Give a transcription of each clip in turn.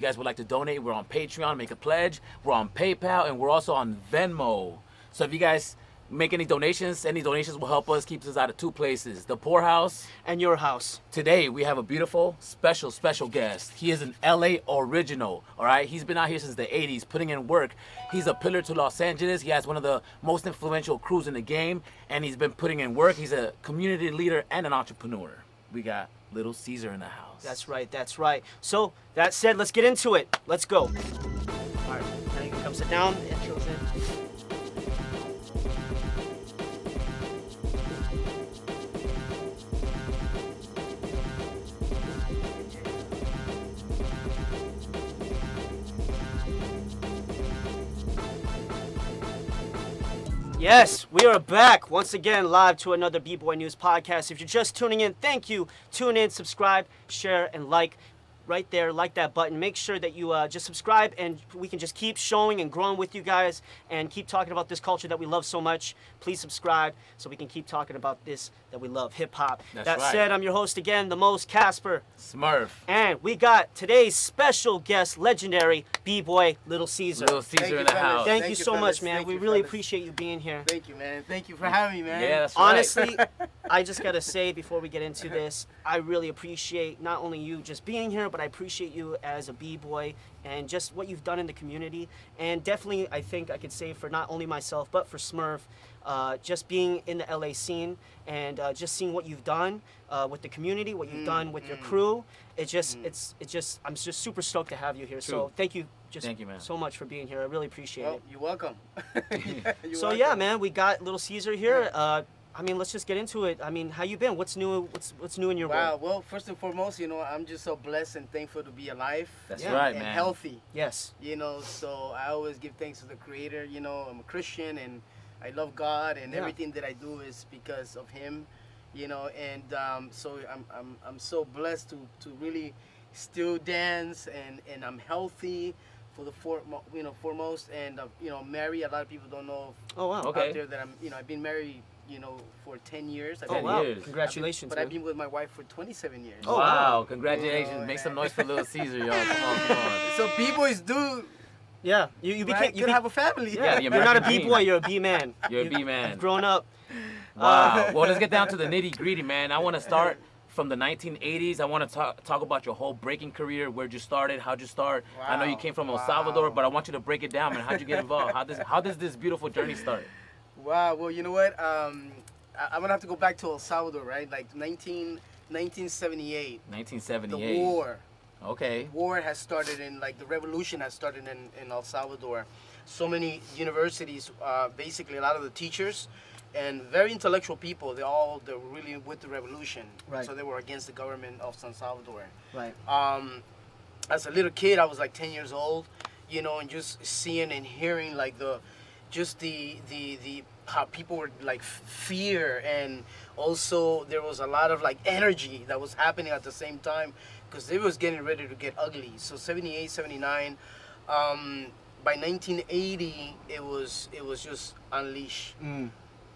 you guys would like to donate, we're on Patreon, make a pledge. We're on PayPal, and we're also on Venmo. So if you guys make any donations will help us, keeps us out of two places, the poorhouse and your house. Today we have a beautiful, special guest. He is an LA original, all right? He's been out here since the 80s, putting in work. He's a pillar to Los Angeles. He has one of the most influential crews in the game, and he's been putting in work. He's a community leader and an entrepreneur. We got Little Cesar in the house. That's right. So, that said, let's get into it. Let's go. All right, now you can come sit down. Intro's in. Yes, we are back once again live to another B-Boy News podcast. If you're just tuning in, thank you. Tune in, subscribe, share, and like. Right there, like that button. Make sure that you just subscribe, and we can just keep showing and growing with you guys and keep talking about this culture that we love so much. Please subscribe so we can keep talking about this that we love, hip-hop. That said, I'm your host again, the most Casper Smurf. And we got today's special guest, legendary B-Boy Little Cesar. Little Cesar in the house. Thank you so much, man. We really appreciate you being here. Thank you, man. Thank you for having me, man. Yeah, that's right. Honestly, I just gotta say before we get into this, I really appreciate not only you just being here, but I appreciate you as a B-boy and just what you've done in the community. And definitely, I think I could say for not only myself, but for Smurf, just being in the LA scene and just seeing what you've done with the community, what you've done with your crew. I'm just super stoked to have you here. True. So thank you. Thank you, man, so much for being here. I really appreciate it. You're welcome. Yeah, man, we got Little Cesar here. I mean, let's just get into it. I mean, how you been? What's new? What's new in your world? Wow. Well, first and foremost, I'm just so blessed and thankful to be alive. That's right, and man. Healthy. Yes. So I always give thanks to the Creator. I'm a Christian and I love God, and everything that I do is because of Him. So I'm so blessed to really still dance, and I'm healthy for the foremost, and married. A lot of people don't know. Oh wow. Okay. Out there that I've been married. For 10 years. Oh, wow. Years. Congratulations. But I've been with my wife for 27 years. Oh, wow. Congratulations. Make some noise for Little Cesar, y'all. Come on. So B-boys do. Yeah. You have a family. Yeah, you're not a B-boy, you're a B-man. You're a B-man. You've grown up. Wow. Well, let's get down to the nitty-gritty, man. I want to start from the 1980s. I want to talk about your whole breaking career. Where'd you started? How'd you start? Wow. I know you came from El Salvador, but I want you to break it down, man. How'd you get involved? How does this beautiful journey start? Wow. Well, you know what? I'm going to have to go back to El Salvador, right? Like 1978. 1978. The war. Okay. War has started the revolution has started in El Salvador. So many universities, basically a lot of the teachers and very intellectual people, they're really with the revolution. Right. So they were against the government of San Salvador. Right. As a little kid, I was like 10 years old, and just seeing and hearing like the how people were like fear, and also there was a lot of like energy that was happening at the same time because it was getting ready to get ugly. So 78, 79, by 1980 it was just unleashed.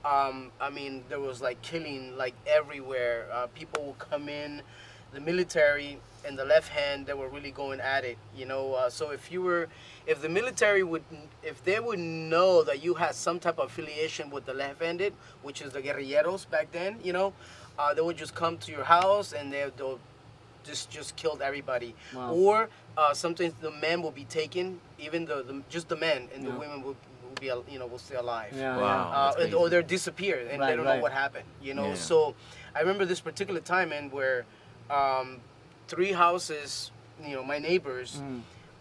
I mean, there was like killing like everywhere. People would come in, the military and the left hand, they were really going at it, so if the military if they would know that you had some type of affiliation with the left-handed, which is the guerrilleros back then, they would just come to your house and they'll just killed everybody. Wow. Or sometimes the men will be taken, even just the men, and the women will be will stay alive. Yeah. Wow. Or they're disappeared and they don't know what happened. Yeah. So I remember this particular time, and where 3 houses, my neighbors,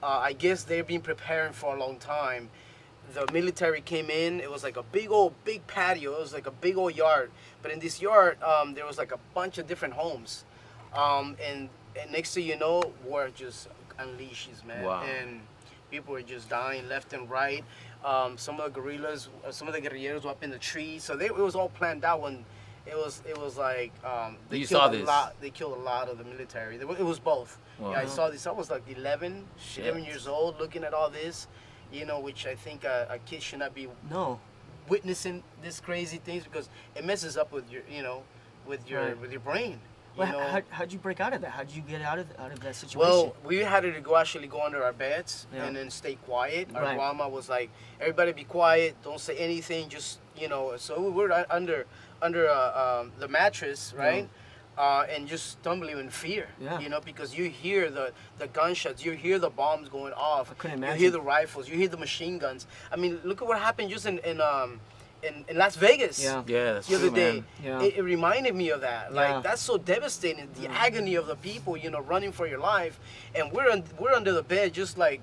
I guess they've been preparing for a long time. The military came in. It was like a big patio. It was like a big old yard. But in this yard, there was like a bunch of different homes. And next thing you know, war just unleashes, man. Wow. And people were just dying left and right. Some of the guerrilleros were up in the trees. So it was all planned out when it was like You saw this? They killed a lot of the military. It was both. Wow. Yeah, I saw this. I was like 11 years old, looking at all this, which I think a kid should not be witnessing this crazy things, because it messes up with your, with your brain. Well, You know, how'd you break out of that? How'd you get out of that situation? well, we had to go under our beds Yeah. and then stay quiet. Our Right. grandma was like, "Everybody be quiet. Don't say anything. Just So we were under the mattress, right? And just stumbling in fear. Yeah. Because you hear the gunshots, you hear the bombs going off. I couldn't You imagine. hear the rifles. You hear the machine guns. I mean, look at what happened just in Las Vegas. Yeah. Yeah, that's The true, other day, man. Yeah. it reminded me of that. Yeah. Like that's so devastating. The agony of the people, running for your life, and we're under the bed, just like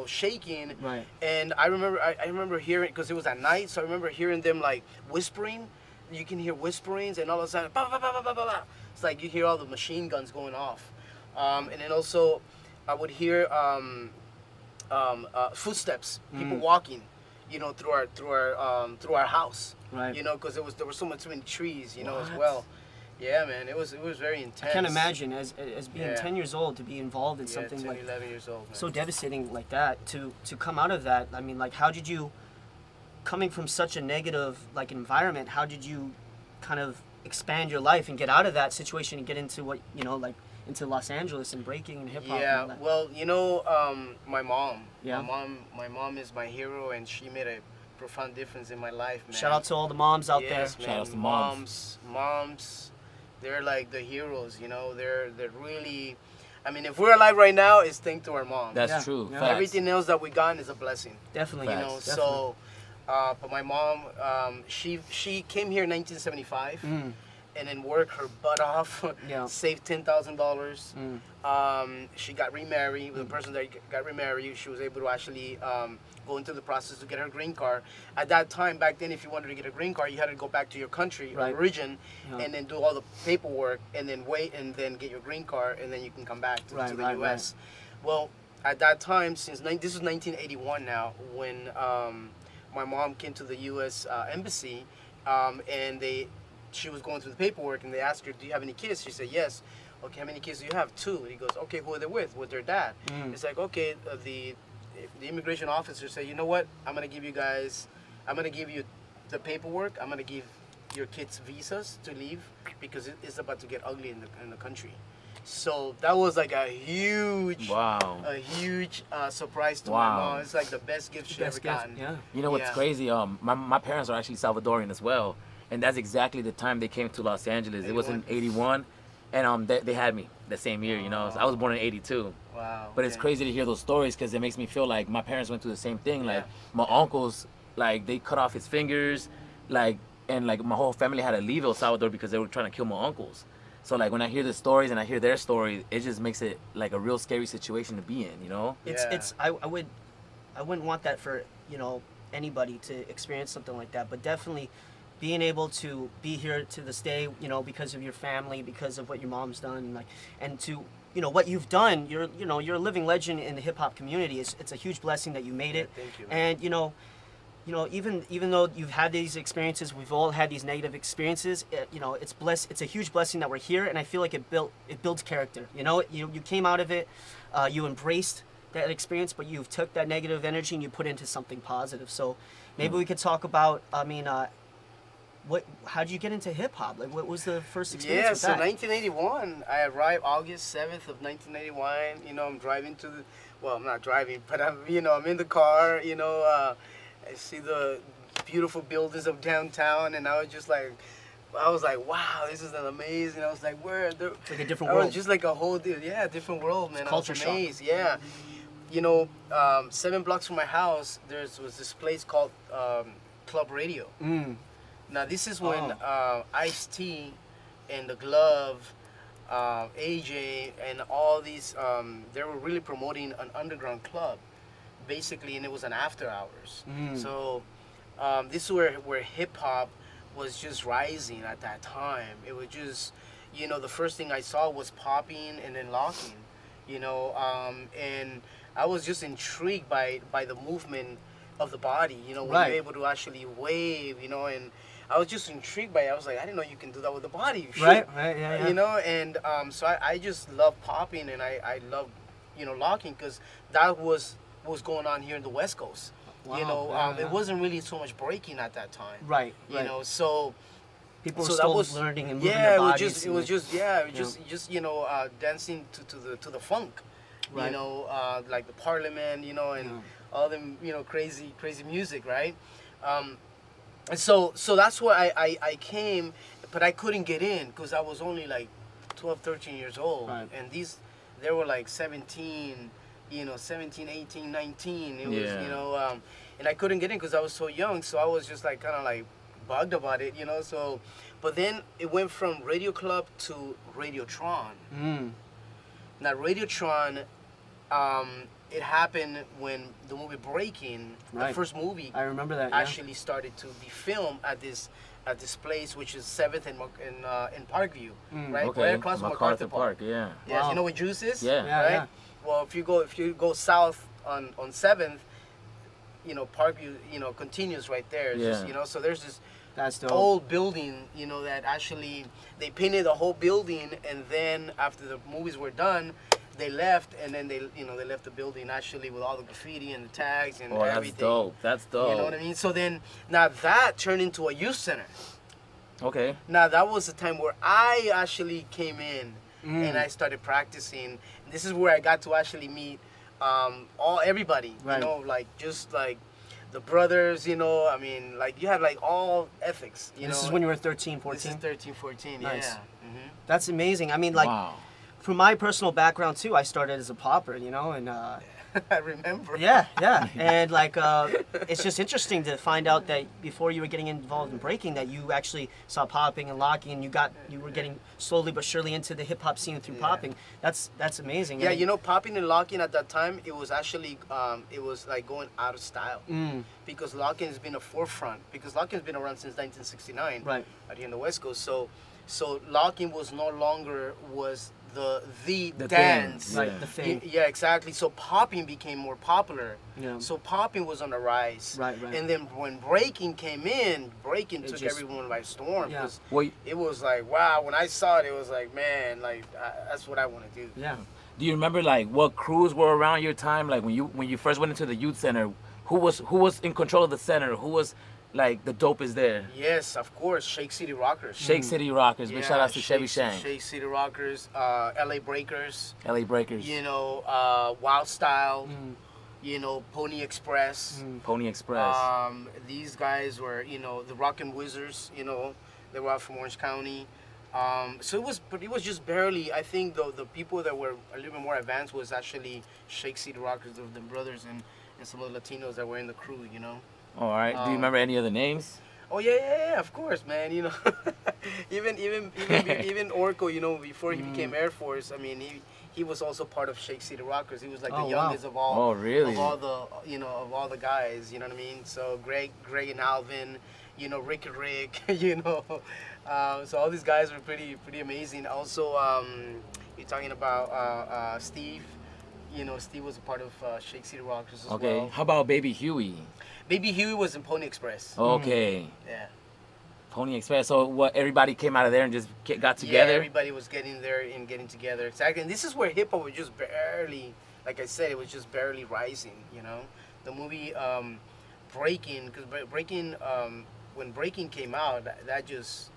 shaking. Right. And I remember hearing, because it was at night, so I remember hearing them like whispering. You can hear whisperings, and all of a sudden, bah, bah, bah, bah, bah, bah, bah. It's like you hear all the machine guns going off, and then also I would hear footsteps, people walking. Through our house, Right. because there were so much many trees, as What? well. Yeah, man, it was very intense. I can't imagine as being Yeah. 10 years old to be involved in Yeah, something 10, like 11 years old, man. so devastating like that. To come out of that, I mean, like, how did you, coming from such a negative like environment, how did you kind of expand your life and get out of that situation and get into what like into Los Angeles and breaking and hip hop? and all Yeah, that? well, my mom. Yeah. My mom is my hero, and she made a profound difference in my life, man. Shout out to all the moms out Yes, there. man. Shout out to moms. Moms, they're like the heroes. They're really. I mean, if we're alive right now, it's thanks to our mom. That's Yeah. true. Yeah. Facts. Everything else that we got is a blessing. Definitely. Facts. So, but my mom, she came here in 1975. And then worked her butt off, Yeah. saved $10,000. She got remarried. The person that got remarried, she was able to actually go into the process to get her green card. At that time, back then, if you wanted to get a green card, you had to go back to your country, Right. or origin, Yeah. and then do all the paperwork, and then wait, and then get your green card, and then you can come back to the Right, U.S. Well, at that time, this was 1981 now, when my mom came to the U.S. Embassy, and she was going through the paperwork, and they asked her, "Do you have any kids?" She said, "Yes." "Okay, how many kids do you have?" "2." He goes, "Okay, who are they with?" "With their dad." It's like, okay, the immigration officer said, "You know what? I'm gonna give you the paperwork. I'm gonna give your kids visas to leave because it's about to get ugly in the country." So that was like a huge surprise to my Wow. mom. It's like the best gift she ever gotten. Yeah. You know what's Yeah. crazy? My parents are actually Salvadorian as well, and that's exactly the time they came to Los Angeles. It was in 81, and they had me the same year. So I was born in 82. Wow. But it's okay. crazy to hear those stories because it makes me feel like my parents went through the same thing. Like Yeah. my uncles, like they cut off his fingers, and my whole family had to leave El Salvador because they were trying to kill my uncles. So like when I hear the stories and I hear their story, it just makes it like a real scary situation to be in. I wouldn't want that for anybody to experience something like that, but definitely being able to be here to this day, because of your family, because of what your mom's done, and to what you've done, you're a living legend in the hip hop community. It's a huge blessing that you made it. Thank you, man. And even though you've had these experiences, we've all had these negative experiences. It's a huge blessing that we're here, and I feel like it builds character. You came out of it, you embraced that experience, but you've took that negative energy and you put it into something positive. So maybe we could talk about. How did you get into hip hop? Like, what was the first experience Yeah, with so that? 1981, I arrived August 7th of 1981. I'm driving I'm not driving, but I'm in the car. I see the beautiful buildings of downtown, and I was like, wow, this is an amazing. I was like, where? It's like a different I world. was just like a whole, different world, man. Culture I was shock. amazed, yeah. 7 blocks from my house, was this place called Club Radio. Now this is when Ice-T and The Glove, AJ, and all these, they were really promoting an underground club, basically, and it was an after hours. So this is where hip hop was just rising at that time. It was just, the first thing I saw was popping and then locking, and I was just intrigued by the movement of the body, when Right. you're able to actually wave, and I was just intrigued by it. I was like, I didn't know you can do that with the body. Shit. Right, yeah. And so I just love popping, and I love, locking, because that was what was going on here in the West Coast. Wow, yeah. It wasn't really so much breaking at that time. Right, So People were So that still was learning and moving yeah, their it was bodies. just it was just yeah, it was just dancing to the funk, Right. like the Parliament, and all them crazy music, right? And so that's why I came, but I couldn't get in because I was only like 12, 13 years old, Right. and they were like 17, 17, 18, 19. It was and I couldn't get in because I was so young, so I was just like kind of like bugged about it, so. But then it went from Radio Club to Radiotron. Now Radiotron, it happened when the movie Breaking, Right. the first movie, I remember that. actually started to be filmed at this place, which is 7th in Parkview, right? Okay. Right across from MacArthur Park. Yeah. Yes, Wow. you know where Juice is? Yeah. Yeah, Right? yeah. Well, if you go south on 7th, Parkview, continues right there. It's Yeah. just, so there's this That's dope. old building, that actually they painted the whole building, and then after the movies were done, they left, and then they left the building actually with all the graffiti and the tags and Oh, that's everything. dope. That's dope. You know what I mean? So then now that turned into a youth center. Okay. Now that was the time where I actually came in and I started practicing. This is where I got to actually meet everybody. Right. Like just like the brothers. I mean, like you had like all ethics. This is when you were 13, 14? This is 13, 14. Nice. Yeah. That's amazing. I mean, like, Wow. from my personal background, too, I started as a popper, and... I remember. Yeah, and like it's just interesting to find out that before you were getting involved in breaking, that you actually saw popping and locking, and you were getting slowly but surely into the hip hop scene through popping. That's amazing. Yeah, I mean, popping and locking at that time, it was actually it was like going out of style because locking has been a forefront because locking has been around since 1969 Right. out here in the West Coast. So locking was no longer the The dance. thing. right, Yeah. the thing. Yeah, exactly. So popping became more popular. Yeah. So popping was on the rise. Right. And then when breaking came in, breaking It took just- everyone by storm. Yeah. 'Cause Well, it was like, wow, when I saw it, it was like, man, like that's what I want to do. Yeah. do you remember like what crews were around your time? Like when you first went into the youth center, who was in control of the center? Who was like the dopest there? Yes, of course, Shake City Rockers. Shake City Rockers. Big shout outs to Chevy Shank. Shake City Rockers, LA Breakers, LA Breakers. Wild Style, Pony Express. Pony Express. These guys were, the Rockin' Wizards, they were out from Orange County. So it was just barely, I think the people that were a little bit more advanced was actually Shake City Rockers, the brothers and some of the Latinos that were in the crew, All right. Do you remember any other names? Oh yeah, of course, man. Even Orko, before he became Air Force, I mean, he was also part of Shake City Rockers. He was like Oh, the wow. youngest of all. Oh, really? Of all the guys. You know what I mean? So Greg and Alvin, Rick and Rick, so all these guys were pretty amazing. Also, you're talking about Steve. Steve was a part of Shake City Rockers as Okay. well. How about Baby Huey? Baby Huey was in Pony Express. Okay. Yeah. Pony Express. So what? Everybody came out of there and just got together. Yeah, everybody was getting there and getting together. Exactly. And this is where hip hop was just barely, like I said, it was just barely rising. The movie Breaking, because Breaking, when Breaking came out, that just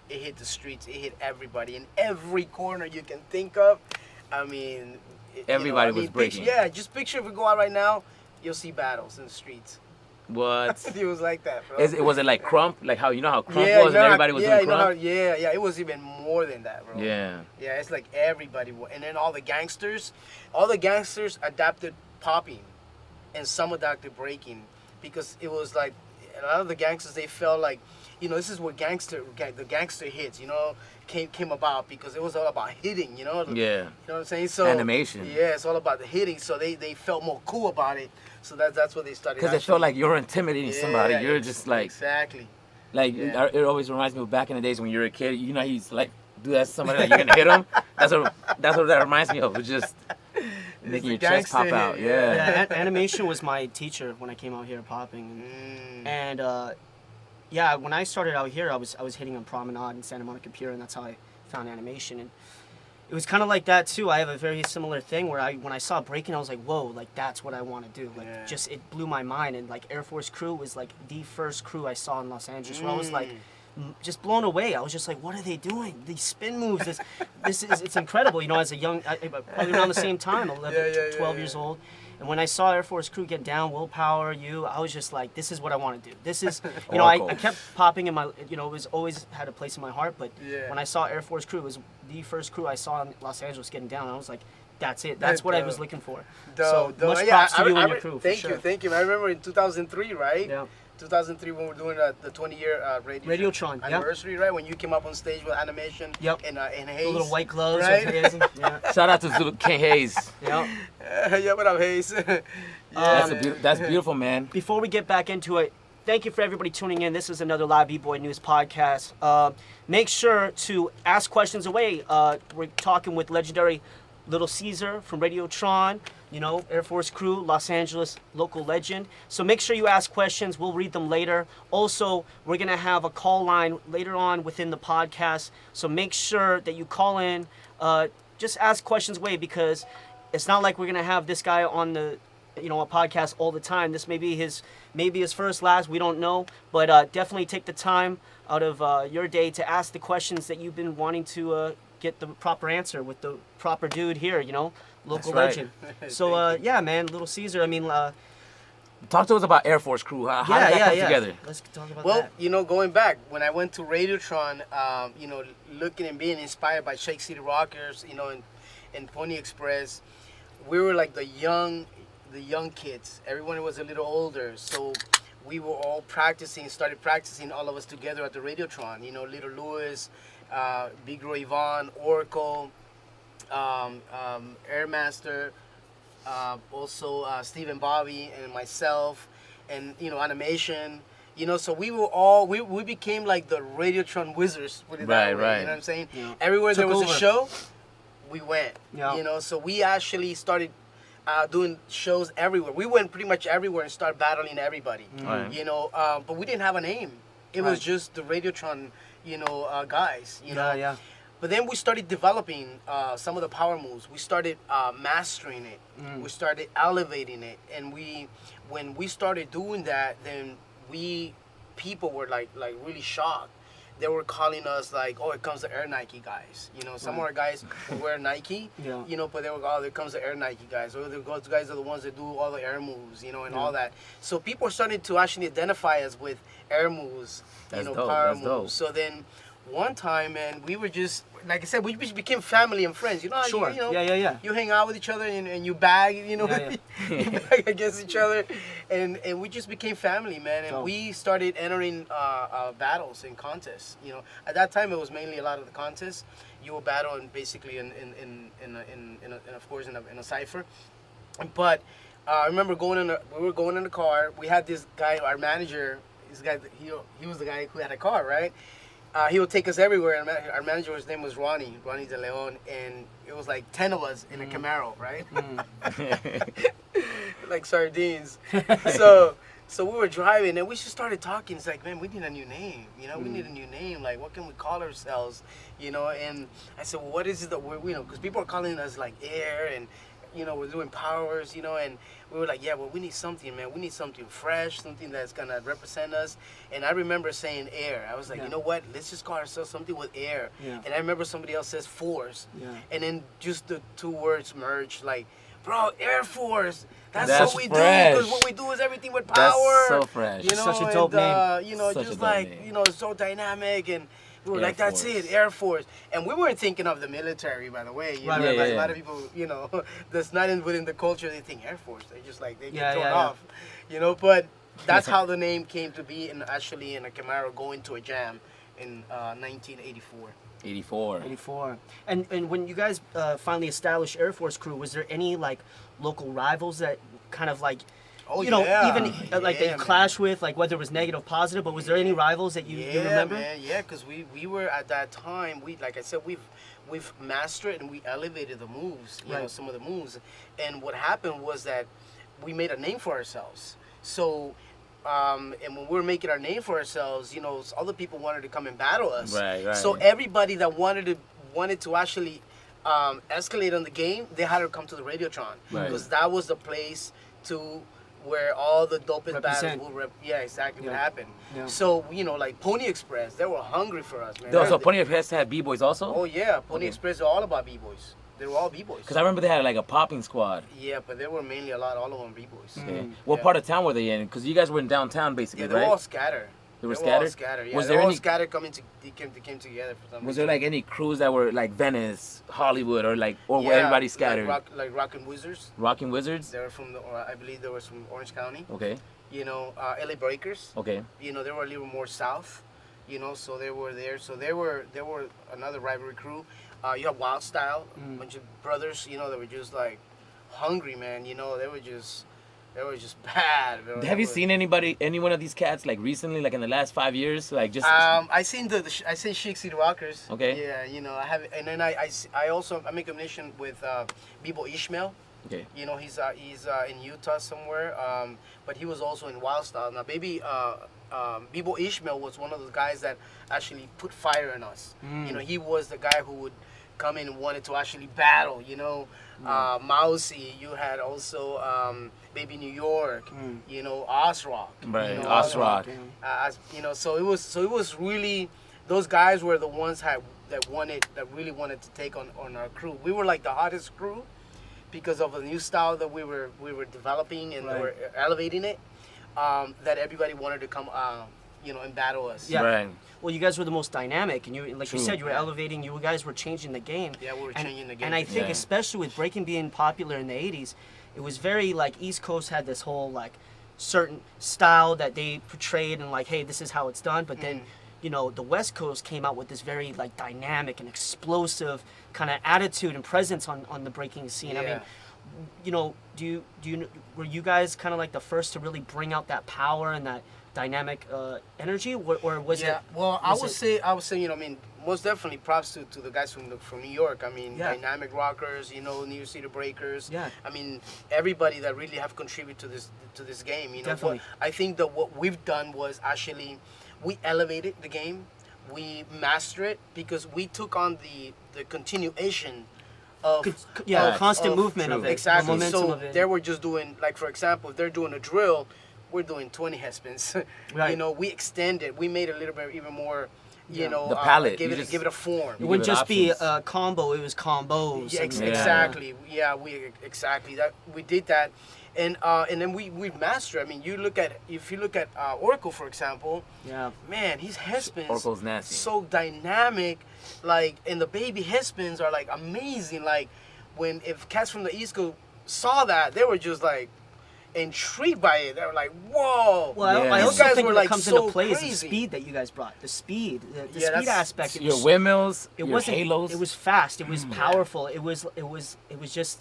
it hit the streets. It hit everybody in every corner you can think of. I mean, Everybody was breaking. Just picture if we go out right now, you'll see battles in the streets. What? It was like that, bro. Was it like Crump? Like how how Crump was and everybody was doing Crump? It was even more than that, bro. Yeah. Yeah, it's like everybody. And then all the gangsters adapted popping, and some adapted breaking, because it was like a lot of the gangsters, they felt like, this is where the gangster hits, came about, because it was all about hitting, Yeah. You know what I'm saying? So Animation. Yeah, it's all about the hitting. So they felt more cool about it. So that's what they started. Because it felt like you're intimidating somebody. Yeah, You're just like exactly. Like Yeah. it always reminds me of back in the days when you were a kid. He's like do that to somebody like you're gonna hit him. That's what that reminds me of. It's just making your chest pop out. Yeah. Yeah, animation was my teacher when I came out here popping, and yeah, when I started out here, I was hitting on Promenade in Santa Monica Pier, and that's how I found animation. And it was kind of like that too. I have a very similar thing where when I saw breaking, I was like, whoa, like that's what I want to do. Like it blew my mind. And like Air Force Crew was like the first crew I saw in Los Angeles. Where I was like, just blown away. I was just like, what are they doing? These spin moves, it's incredible. You know, as a young, probably around the same time, 11, 12 years old. And when I saw Air Force Crew get down, Willpower, I was just like, this is what I want to do. This is, I kept popping in my, it was always had a place in my heart. But when I saw Air Force Crew, it was the first crew I saw in Los Angeles getting down. I was like, that's it. That's what I was looking for. So much props to you and your crew. Thank you. I remember in 2003, right? Yeah. 2003 when we were doing the 20-year Radiotron anniversary, right? When you came up on stage with animation and Hayes. The little white gloves. Right? Shout out to King Hayes. Yeah, what up, Hayes? That's beautiful, man. Before we get back into it, thank you for everybody tuning in. This is another live B-Boy News podcast. Make sure to ask questions away. We're talking with legendary Little Cesar from Radiotron, Air Force Crew, Los Angeles local legend. So make sure you ask questions. We'll read them later. Also, we're going to have a call line later on within the podcast. So make sure that you call in. Just ask questions away, because it's not like we're going to have this guy on the a podcast all the time. This may be his first, last. We don't know. But definitely take the time out of your day to ask the questions that you've been wanting to get the proper answer with the proper dude here, local legend. So, yeah, man, Little Cesar, talk to us about Air Force Crew. How did that come together? Let's talk about that. Well, going back, when I went to Radiotron, looking and being inspired by Shake City Rockers, and Pony Express, we were like the young kids. Everyone was a little older, so we were all started practicing all of us together at the Radiotron. Little Lewis, Big Roy Yvonne, Oracle, Airmaster, also Steve and Bobby and myself, and animation. So we were all we became like the Radiotron wizards. Put it that way, right. You know what I'm saying? Yeah. Everywhere there was over. a show, we went. Yeah. So we actually started doing shows everywhere. We went pretty much everywhere and started battling everybody. Right. But we didn't have a name. It was just the Radiotron, guys. Yeah. But then we started developing some of the power moves. We started mastering it. We started elevating it, and when we started doing that, then people were like really shocked. They were calling us like, oh, here comes the Air Nike guys. Some of our guys would wear Nike, but they were, oh, there comes the Air Nike guys. Or those guys are the ones that do all the air moves, and all that. So people are starting to actually identify us with air moves, power moves. Dope. So then one time, man, we were just, like I said, we just became family and friends. Sure. You hang out with each other and you bag, you bag against each other, and we just became family, man. And we started entering battles and contests. At that time it was mainly a lot of the contests. You will battle and basically in a cipher. But I remember we were going in the car. We had this guy, our manager. This guy, he was the guy who had a car, right? He would take us everywhere, and our manager, his name was Ronnie De Leon, and it was like 10 of us in a Camaro, right? Like sardines. So we were driving, and we just started talking. It's like, man, we need a new name, we need a new name. Like, what can we call ourselves, And I said, well, what is it that because people are calling us like Air, and we're doing powers, and we were like, yeah, well, we need something, man. We need something fresh, something that's gonna represent us. And I remember saying Air. I was like, you know what? Let's just call ourselves something with Air. Yeah. And I remember somebody else says Force. Yeah. And then just the two words merged, like, bro, Air Force. That's what we fresh. do. Because what we do is everything with power. That's so fresh. Such a dope name. Such just a like, dope name. it's so dynamic, and we were Air like, that's Force. it, Air Force. And we weren't thinking of the military, by the way. Right, A lot of people, that's not within the culture, they think Air Force. They just like, they get thrown off. But that's how the name came to be, and actually in a Camaro going to a jam in 1984. 84. And when you guys finally established Air Force Crew, was there any like local rivals that kind of like, even that you clash with, like whether it was negative or positive, but was there any rivals that you remember? Yeah, because we were at that time, like I said, we've mastered and we elevated the moves, some of the moves. And what happened was that we made a name for ourselves. So, and when we were making our name for ourselves, other people wanted to come and battle us. Right. So everybody that wanted to actually escalate on the game, they had to come to the Radiotron, because that was the place to where all the dopest Represent. battles would would Yeah. happen. Yeah. So like Pony Express, they were hungry for us, man. So Pony Express had B-boys also? Oh yeah, Pony Okay. Express is all about b-boys. They were all b-boys. Because I remember they had like a popping squad. Yeah, but they were mainly all of them b-boys. Okay. What Yeah. part of town were they in? Because you guys were in downtown basically, Yeah, they were right? all scattered. They were All scattered? scattered. Yeah, Was they there were all any- scattered they came together for some Was reason. there like any crews that were like Venice, Hollywood, or were Yeah, everybody scattered? Like Rockin' Wizards. Rocking Wizards? They were I believe they were from Orange County. Okay, LA Breakers. okay. They were a little more south. So they were there. So they were another rivalry crew. You have Wild Style, a bunch of brothers. They were just like hungry, man. They were just bad. Bro. Have you seen any one of these cats like recently, like in the last 5 years, like just? I seen I seen Chic City Rockers. Okay. Yeah, I have, and then I also make a connection with Bboy Ishmael. Okay. He's in Utah somewhere, but he was also in Wild Style. Now, Bboy Ishmael was one of the guys that actually put fire in us. He was the guy who would come in and wanted to actually battle. Mousy. You had also Baby New York. Ozrock. Right, Ozrock. Ozrock. So it was really, those guys were the ones that really wanted to take on our crew. We were like the hottest crew because of the new style that we were developing and Right. we're elevating it. That everybody wanted to come, and battle us. Yeah. Right. Well, you guys were the most dynamic, and like True. you said, you were elevating. You guys were changing the game. Yeah, we were changing the game. And I think, Yeah. especially with breaking being popular in the '80s, it was very like East Coast had this whole like certain style that they portrayed, and like, hey, this is how it's done. But then, the West Coast came out with this very like dynamic and explosive kind of attitude and presence on the breaking scene. I mean, were you guys kind of like the first to really bring out that power and that dynamic energy, or was it? Well, I was would say, most definitely props to the guys from New York. Yeah. Dynamic Rockers, New York City Breakers. Yeah. Everybody that really have contributed to this game. Definitely. I think that what we've done was actually we elevated the game, we mastered it because we took on the continuation of constant of- movement of True. it, Exactly. the momentum So of it. they were just doing, like, for example, if they're doing a drill, we're doing 20 headspins. Right. We extended. We made it a little bit even more, The palette. give You it just- give it a form. It wouldn't give it just be options. a combo; it was combos. Yeah, and- exactly. Yeah, exactly that we did that, and then we mastered. I mean, if you look at Oracle, for example, Yeah. man, his headspins Oracle's nasty. so dynamic, like, and the baby headspins are like amazing. Like, if cats from the East Coast saw that, they were just like intrigued by it. They were like, whoa. Well, Yeah. I These also guys think were, what like, comes so into play is the crazy. speed that you guys brought. The speed, the Yeah, speed that's- aspect. It Your was, windmills, it your wasn't. halos. It was fast. It was powerful. It was just.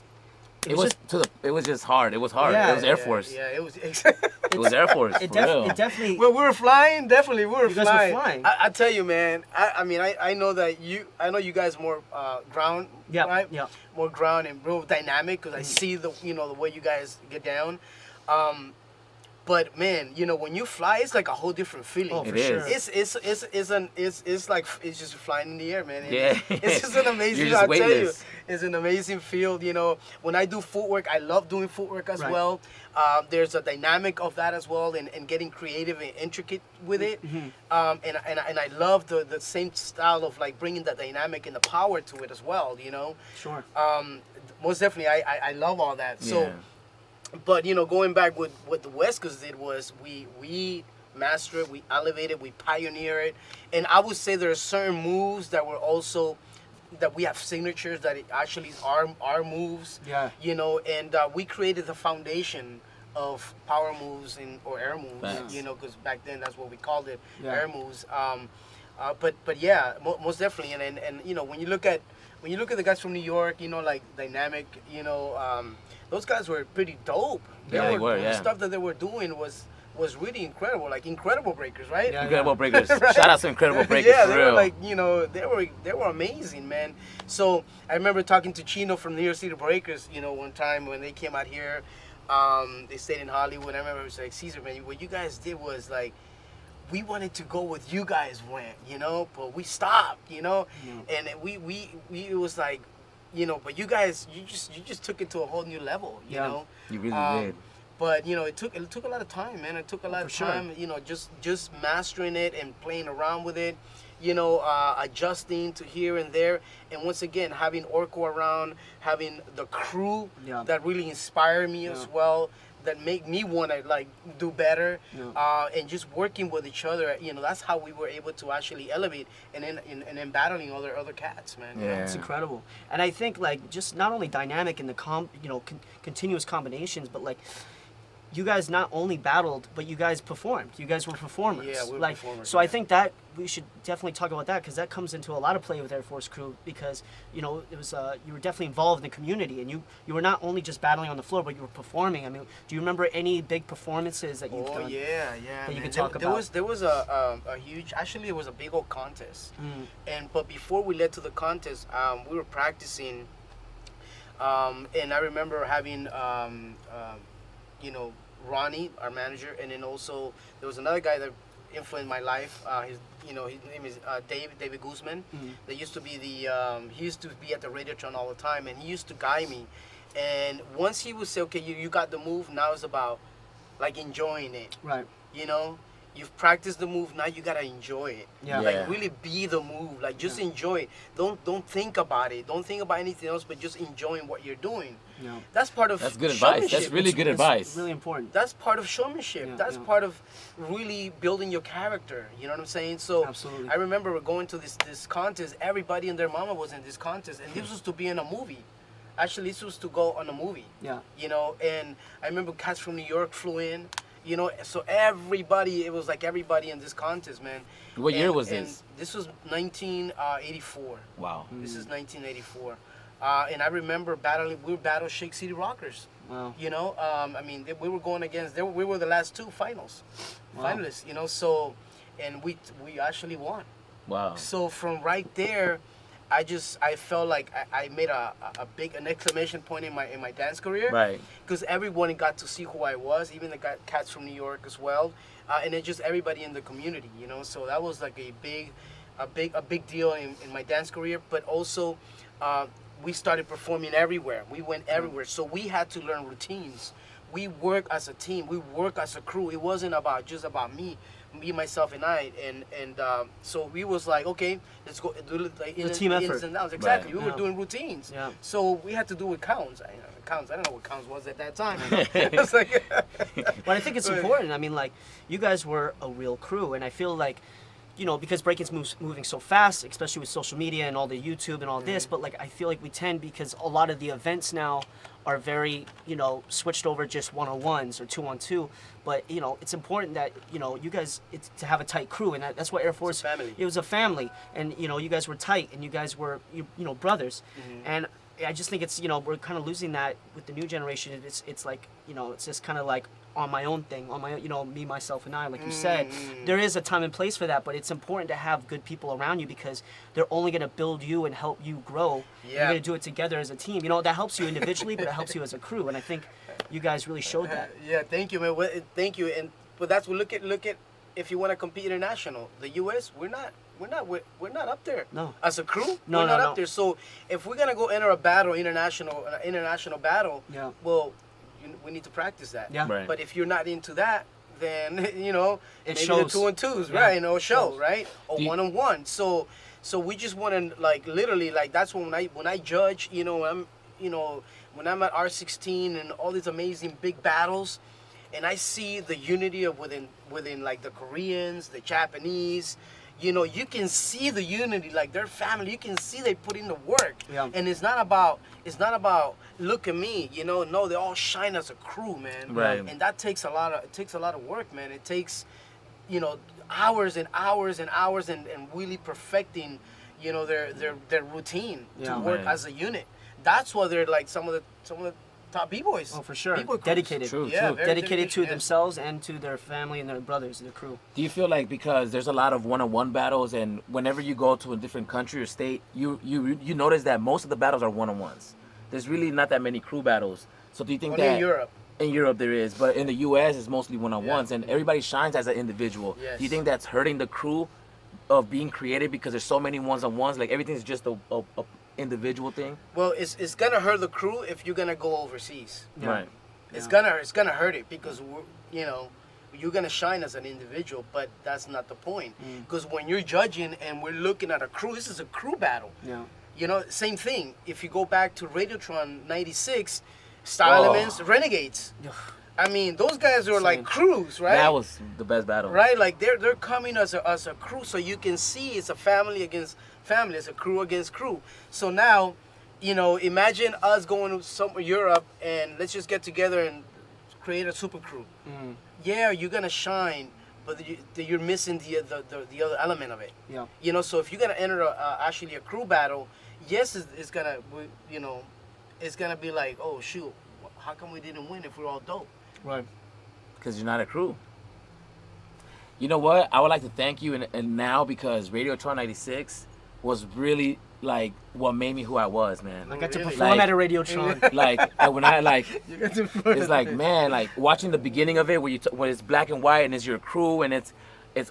It was just hard. It was hard. Yeah. It was Air Force. Yeah, it was. It was Air Force. It, for real. it definitely. Well, we were flying. Definitely, we were You guys were flying. flying. I tell you, man. I know that I know you guys more ground. Yeah, Right? yeah. More ground and real dynamic because I see the way you guys get down. But man, when you fly, it's like a whole different feeling. Oh, It for is. sure. It's like it's just flying in the air, man. Yeah. It's just an amazing. You're just I tell you, weightless. it's an amazing field. When I do footwork, I love doing footwork as Right. well. There's a dynamic of that as well, and getting creative and intricate with it. Mm-hmm. And I love the same style of like bringing the dynamic and the power to it as well. Sure. Most definitely, I love all that. So. Yeah. But going back with what the West Coast did was we mastered it, we elevated, we pioneered it, and I would say there are certain moves that were also that we have signatures that it actually are our moves. Yeah. And we created the foundation of power moves or air moves. Facts. Because back then that's what we called it, Yeah. air moves. But yeah, most definitely, and when you look at the guys from New York, like Dynamic, those guys were pretty dope. Yeah, they were, The yeah. stuff that they were doing was really incredible, like Incredible Breakers, right? Yeah. Incredible Breakers. Right. Shout out to Incredible Breakers. Yeah, for they real. were like, they were amazing, man. So I remember talking to Chino from New York City Breakers, one time when they came out here. They stayed in Hollywood. I remember it was like, Cesar, man, what you guys did was like, we wanted to go with you guys went, but we stopped, and we it was like, but you guys, you just took it to a whole new level, Yeah. know. You really did. But it took a lot of time, man. It took a lot of for sure. time, just mastering it and playing around with it, adjusting to here and there, and once again having Orko around, having the crew Yeah. that really inspire me as well, that make me want to like do better, and just working with each other. That's how we were able to actually elevate and then battling other cats, man. Yeah. It's incredible. And I think like just not only dynamic in the continuous combinations, but like you guys not only battled, but you guys performed. You guys were performers. Yeah, we were like, performers, So I yeah. think that we should definitely talk about that because that comes into a lot of play with Air Force Crew because it was you were definitely involved in the community and you were not only just battling on the floor, but you were performing. I mean, do you remember any big performances that you've done? Oh yeah. That you man. could talk there about? was a huge. Actually, it was a big old contest. But before we led to the contest, we were practicing, and I remember having Ronnie, our manager, and then also there was another guy that influenced my life. His name is David Guzman. That used to be he used to be at the Radiotron all the time, and he used to guide me. And once he would say, okay, you got the move, now it's about like enjoying it. Right. You've practiced the move, now you gotta enjoy it. Yeah. Like really be the move. Like just enjoy it. Don't think about it. Don't think about anything else, but just enjoying what you're doing. Yeah. That's part of That's good advice. That's showmanship. really good advice. It's really important. That's part of showmanship. Yeah, That's yeah. part of really building your character. You know what I'm saying? So Absolutely. I remember going to this contest. Everybody and their mama was in this contest, and this was to be in a movie. Actually, this was to go on a movie. Yeah. And I remember cats from New York flew in. So everybody, it was like everybody in this contest, man. What year was and this? This was 1984. Wow. This is 1984. And I remember we were battle Shake City Rockers. Wow. We were going against, we were the last two finalists, so, and we actually won. Wow. So from right there, I felt like I made an exclamation point in my dance career. Right. Because everyone got to see who I was, even the cats from New York as well, and then just everybody in the community, So that was like a big deal in my dance career. But also, we started performing everywhere. We went everywhere, so we had to learn routines. We work as a team. We work as a crew. It wasn't just about me, myself, and I. And so we was like, okay, let's go do it like It's a team effort. ins and outs. Exactly. Right. We were doing routines. Yeah. So we had to do it counts. I don't know what counts was at that time. It's like, But I think it's important. I mean, like, you guys were a real crew, and I feel like, because breaking's moving so fast, especially with social media and all the YouTube and all this, but like, I feel like we tend, because a lot of the events now are very, switched over just one-on-ones or two-on-two, but, it's important that, you guys, it's to have a tight crew, and that's what Air Force, family. It was a family, and, you guys were tight, and you guys were, brothers, and I just think it's, we're kind of losing that with the new generation. It's like, it's just kind of like on my own thing, on my own, me, myself, and I, like you said. There is a time and place for that, but it's important to have good people around you because they're only going to build you and help you grow. Yeah. You're going to do it together as a team. That helps you individually, but it helps you as a crew, and I think you guys really showed that. Yeah, thank you, man. Thank you. But that's what look at if you want to compete international, the U.S. we're not up there. No. As a crew, No, we're not no, up there. So if we're gonna go enter a battle, international battle, Yeah. well, we need to practice that. Yeah. Right. But if you're not into that, then maybe shows. the 2-on-2s, Yeah. right? Show, Shows. right? Or 1-on-1. So we just want to like literally like that's when I judge. When I'm at R16 and all these amazing big battles, and I see the unity of within like the Koreans, the Japanese. You can see the unity, like their family. You can see they put in the work, Yeah. and it's not about look at me, No, they all shine as a crew, man. Right. And that takes a lot of work, man. It takes, hours and hours and hours and really perfecting, their routine Yeah. to work Right. as a unit. That's why they're like some of the top B-boys. Oh, for sure. B-boy crews. Dedicated. True, Yeah, true. very Dedicated to yeah. themselves and to their family and their brothers, their crew. Do you feel like because there's a lot of one-on-one battles, and whenever you go to a different country or state, you notice that most of the battles are one-on-ones. There's really not that many crew battles. So do you think Only that in Europe. in Europe there is, but in the U.S. it's mostly one-on-ones, and everybody shines as an individual. Yes. Do you think that's hurting the crew of being creative because there's so many ones-on-ones? Like everything's just a individual thing. Well, it's gonna hurt the crew if you're gonna go overseas. Yeah. Right. It's Yeah. gonna hurt it because you're gonna shine as an individual, but that's not the point. Because when you're judging and we're looking at a crew, this is a crew battle. Yeah. Same thing. If you go back to Radiotron '96, Style Elements, Renegades. I mean, those guys are like crews, right? That was the best battle. Right, like they're coming as a crew, so you can see it's a family against family, it's a crew against crew. So now, imagine us going to somewhere Europe and let's just get together and create a super crew. Yeah, you're gonna shine, but you're missing the other element of it. Yeah. So if you're gonna enter actually a crew battle, yes, it's gonna it's gonna be like, oh shoot, how come we didn't win if we're all dope? Right. Because you're not a crew. You know what? I would like to thank you and now because Radiotron 96 was really like what made me who I was, man. I got to Really? perform at a Radiotron. Like when I like, You got to perform it's like man, like watching the beginning of it where when it's black and white and it's your crew and it's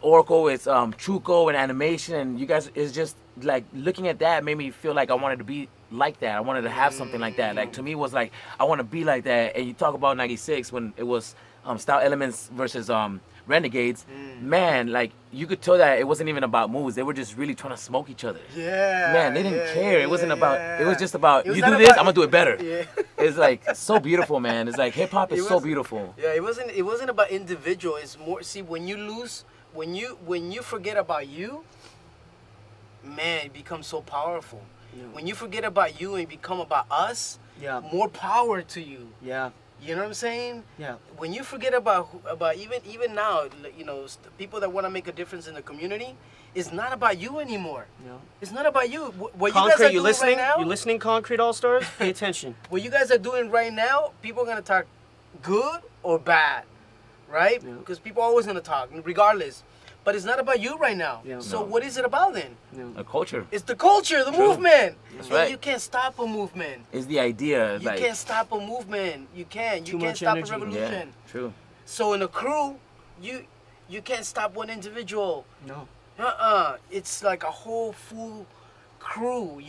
Oracle, it's Truco and animation and you guys it's just like looking at that made me feel like I wanted to be like that. I wanted to have something like that. Like to me it was like I want to be like that. And you talk about 96 when it was Style Elements versus Renegades. Man, like you could tell that it wasn't even about moves. They were just really trying to smoke each other. Yeah. Man, they didn't care. It wasn't about. yeah. It was just about It was you not do this, about- I'm gonna do it better. Yeah. It's like so beautiful, man. It's like hip hop is It so was- beautiful. Yeah, it wasn't about individual. It's more. See, when you lose, when you forget about you, man, it becomes so powerful. Yeah. When you forget about you and become about us, Yeah. more power to you. Yeah. You know what I'm saying? Yeah. When you forget about even now, people that want to make a difference in the community, it's not about you anymore. Yeah. It's not about you. What you guys Concrete, are you doing listening? right now? You listening, Concrete All Stars? Pay attention. What you guys are doing right now, people are gonna talk good or bad, right? Yeah. Because people are always gonna talk, regardless. But it's not about you right now. Yeah. So No. what is it about then? Yeah. A culture It's the culture, the True. movement. That's And right. you can't stop a movement. is the idea. You Like can't stop a movement. You can't. You Too can't much stop energy. a revolution. yeah, true. So in a crew, you can't stop one individual. No. It's like a whole full crew,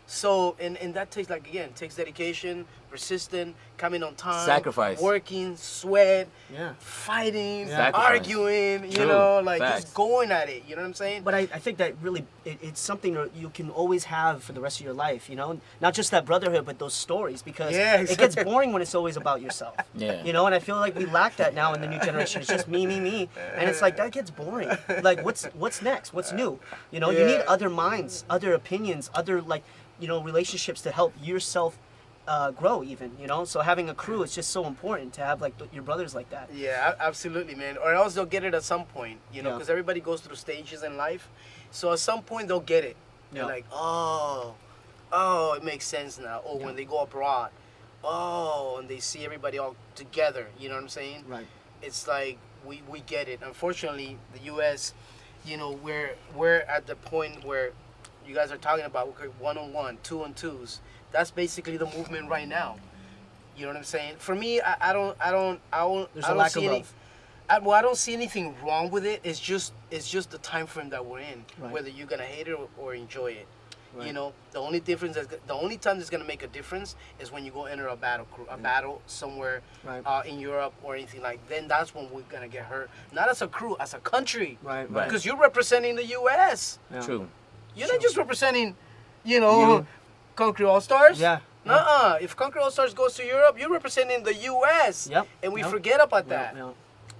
So and that takes takes dedication, persistent, coming on time, Sacrifice. working, sweat, Yeah. fighting, Yeah. Sacrifice. arguing, True. like Facts. just going at it. You know what I'm saying? But I think that really, it's something that you can always have for the rest of your life, Not just that brotherhood, but those stories, because Yeah, it gets boring when it's always about yourself. Yeah. And I feel like we lack that now in the new generation. It's just me, and it's like, that gets boring. Like, what's next? What's new? You need Yeah. other minds, other opinions, other, relationships to help yourself grow even, So having a crew is just so important to have, your brothers like that. Yeah, absolutely, man. Or else they'll get it at some point, Yeah. because everybody goes through stages in life. So at some point they'll get it. They're Yeah. like, oh, it makes sense now. Or when they go abroad, and they see everybody all together. You know what I'm saying? Right. It's like we get it. Unfortunately, the U.S., we're at the point where you guys are talking about one-on-one, two-on-twos. That's basically the movement right now. You know what I'm saying? For me, I don't There's I a don't lack see of any, love. I don't see anything wrong with it. It's just the time frame that we're in. Right. Whether you're gonna hate it or enjoy it. Right. The only time it's gonna make a difference is when you go enter a battle crew, battle somewhere Right. in Europe or anything like. Then that's when we're gonna get hurt. Not as a crew, as a country. Right. Right. Right. Because you're representing the U.S. Yeah. True. You're not Sure. just representing, You. Concrete All Stars. Yeah. Nuh-uh. If Concrete All Stars goes to Europe, you're representing the U.S. Yep. And we Yep. forget about that. Yeah.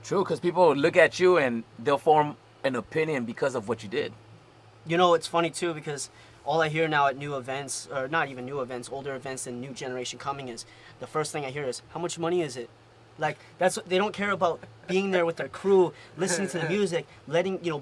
True, because people look at you and they'll form an opinion because of what you did. It's funny too, because all I hear now at new events, or not even new events, older events and new generation coming, is the first thing I hear is, how much money is it? Like, that's what they don't care about, being there with their crew, listening to the music,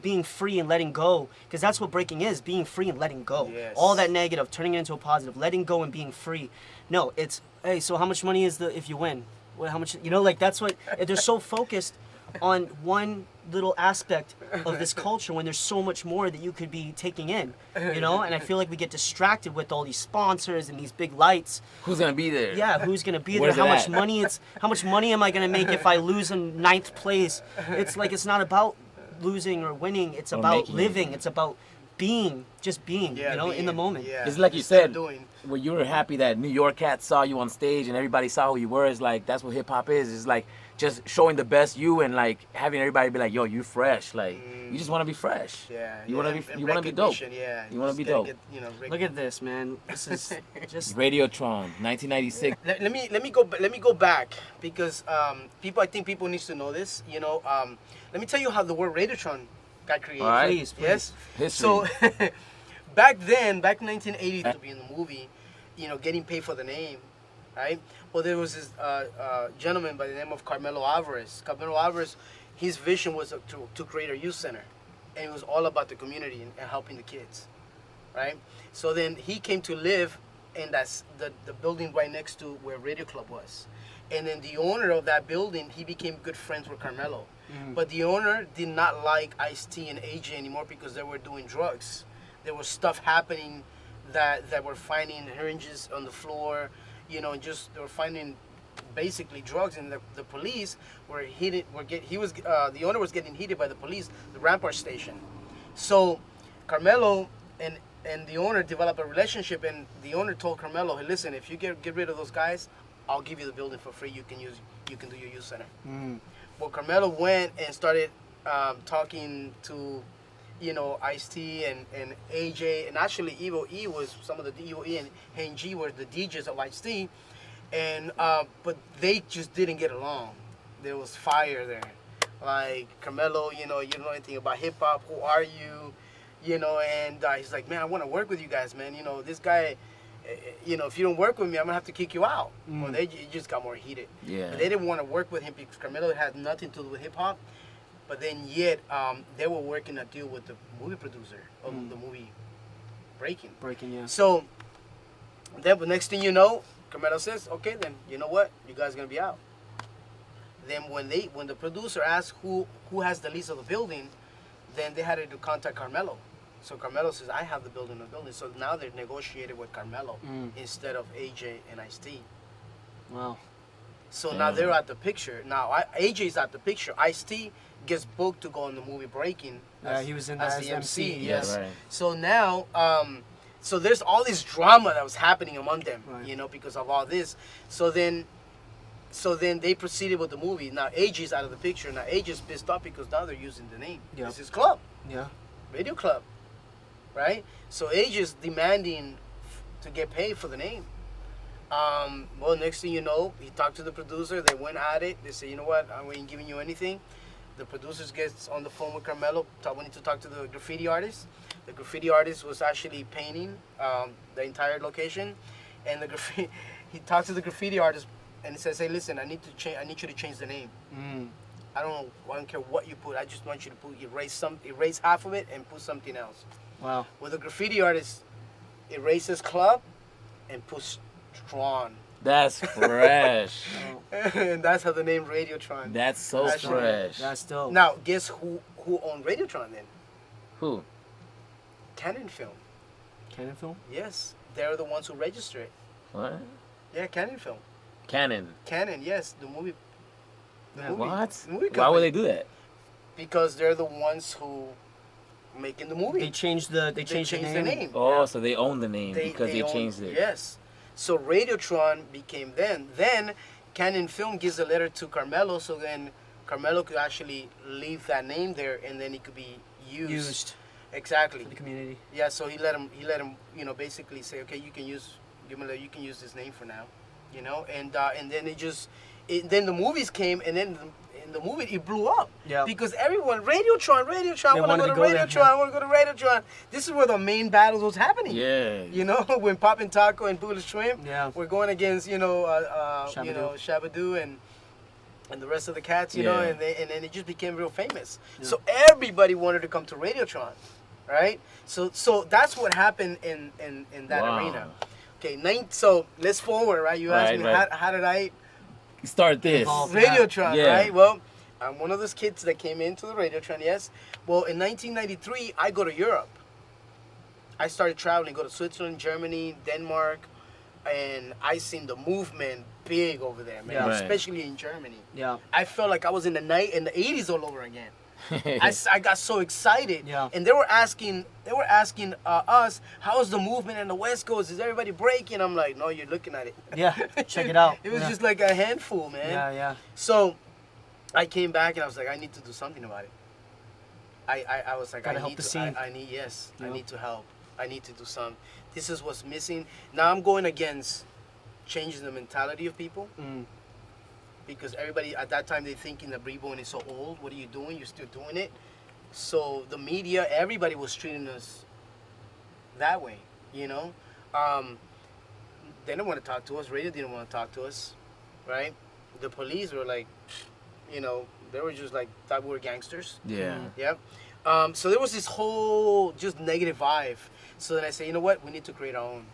being free and letting go. Because that's what breaking is, being free and letting go. Yes. All that negative, turning it into a positive, letting go and being free. No, it's, hey, so how much money is if you win? Well, how much, that's what, they're so focused on one little aspect of this culture when there's so much more that you could be taking in, and I feel like we get distracted with all these sponsors and these big lights. Who's gonna be there? Yeah, who's gonna be there? Where's it How much at? how much money am I gonna make if I lose in 9th place? It's like, it's not about losing or winning, it's Or about making it. living, it's about just being, Yeah, in the moment. Yeah. It's like you Just said, doing. when you were happy that New York cats saw you on stage and everybody saw who you were, it's like that's what hip hop is. It's like just showing the best you and like having everybody be like, yo, you fresh. Like you just want to be fresh. Yeah. You want to be and you want to be dope. recognition, Yeah. You wanna just be gotta dope. Get, Look at this, man. This is just Radiotron, 1996. Let me go back because I think people need to know this. Let me tell you how the word Radiotron got created. All right. please. Yes. History. So back in 1980 to be in the movie, getting paid for the name, right? Well, there was this gentleman by the name of Carmelo Alvarez. Carmelo Alvarez, his vision was to create a youth center, and it was all about the community and helping the kids, right? So then he came to live in the building right next to where Radio Club was. And then the owner of that building, he became good friends with Carmelo. But the owner did not like Ice-T and AJ anymore because they were doing drugs. There was stuff happening that were finding syringes on the floor, they were finding basically drugs, and the police were heated. The owner was getting heated by the police, the Rampart station. So Carmelo and the owner developed a relationship, and the owner told Carmelo, "Hey, listen, if you get rid of those guys, I'll give you the building for free. You can do your youth center." Well, Carmelo went and started talking to, Ice-T and AJ, and actually Evo E was some of the Evo E and Hank G were the DJs of Ice-T, and but they just didn't get along. There was fire there. Like, Carmelo, you don't know anything about hip hop. Who are you? And he's like, man, I want to work with you guys, man. This guy. If you don't work with me, I'm gonna have to kick you out. Well, it just got more heated. Yeah. And they didn't want to work with him because Carmelo had nothing to do with hip hop, but then yet they were working a deal with the movie producer of the movie Breaking. yeah. So then, the next thing you know, Carmelo says, "Okay, then you know what? You guys are gonna be out." Then when the producer asked who has the lease of the building, then they had to contact Carmelo. So Carmelo says, I have the building. So now they're negotiated with Carmelo instead of AJ and Ice-T. Wow. So now they're at the picture. Now AJ's at the picture. Ice-T gets booked to go in the movie Breaking. He was in as that the MC. Yeah, Yes. right. So now, so there's all this drama that was happening among them, Right. because of all this. So then they proceeded with the movie. Now AJ's out of the picture. Now AJ's pissed off because now they're using the name. Yeah. It's his club, Yeah. Radio Club. Right? So AJ's demanding to get paid for the name. Well, next thing you know, he talked to the producer. They went at it. They said, you know what? I ain't giving you anything. The producers gets on the phone with Carmelo. We need to talk to the graffiti artist. The graffiti artist was actually painting the entire location. And he talked to the graffiti artist and he says, hey, listen, I need you to change the name. I don't care what you put. I just want you to erase half of it and put something else. Wow. Well, the graffiti artist erases club and puts Tron. That's fresh. And that's how the name Radiotron. That's so That's fresh. That's dope. Now, guess who owned Radiotron then? Who? Canon Film. Canon Film? Yes, they're the ones who register it. What? Yeah, Canon Film. Canon. Canon, yes, the movie. What? The movie Why would company. they do that? Because they're the ones who making the movie. They changed the name. Oh, so they own the name because they own- changed it. Yes. So Radiotron became then. Then Canon Film gives a letter to Carmelo, so then Carmelo could actually leave that name there, and then it could be used. Exactly. For the community. Yeah. So he let him, basically say, okay, you can use this name for now, and then then the movies came, and then in the movie it blew up. Yeah. Because everyone, Radiotron, I want to wanted go to to go there, Radiotron, yeah. I want to go to Radiotron. This is where the main battles was happening. Yeah. When Poppin' Taco and Buddha Shrimp Yeah. were going against, Shabadoo and the rest of the cats, Yeah. and then it just became real famous. Yeah. So everybody wanted to come to Radiotron, right? So that's what happened in that Wow. arena. Okay, so let's forward, right? You asked Right, me right. how did I Start this. Evolve. Radiotron, Yeah. right? Well, I'm one of those kids that came into the Radiotron, yes. Well, in 1993, I go to Europe. I started traveling, go to Switzerland, Germany, Denmark, and I seen the movement big over there, man. Yeah. Right. Especially in Germany. Yeah. I felt like I was in the 80s all over again. I got so excited. Yeah. And they were asking us, how's the movement in the West Coast? Is everybody breaking? I'm like, no, you're looking at it. Yeah, check it out. It was Yeah. just like a handful, man. Yeah. So I came back and I was like, I need to do something about it. I was like, Gotta I help need the to, scene. I need, yes, I Yeah. need to help. I need to do something. This is what's missing. Now I'm going against changing the mentality of people. Mm. Because everybody at that time, they're thinking that Bboy is so old. What are you doing? You're still doing it. So the media, everybody was treating us that way, you know. They didn't want to talk to us. Radio didn't want to talk to us, right? The police were like, you know, they were just like, thought we were gangsters. Yeah. Yep. So there was this whole just negative vibe. So then I said, you know what? We need to create our own.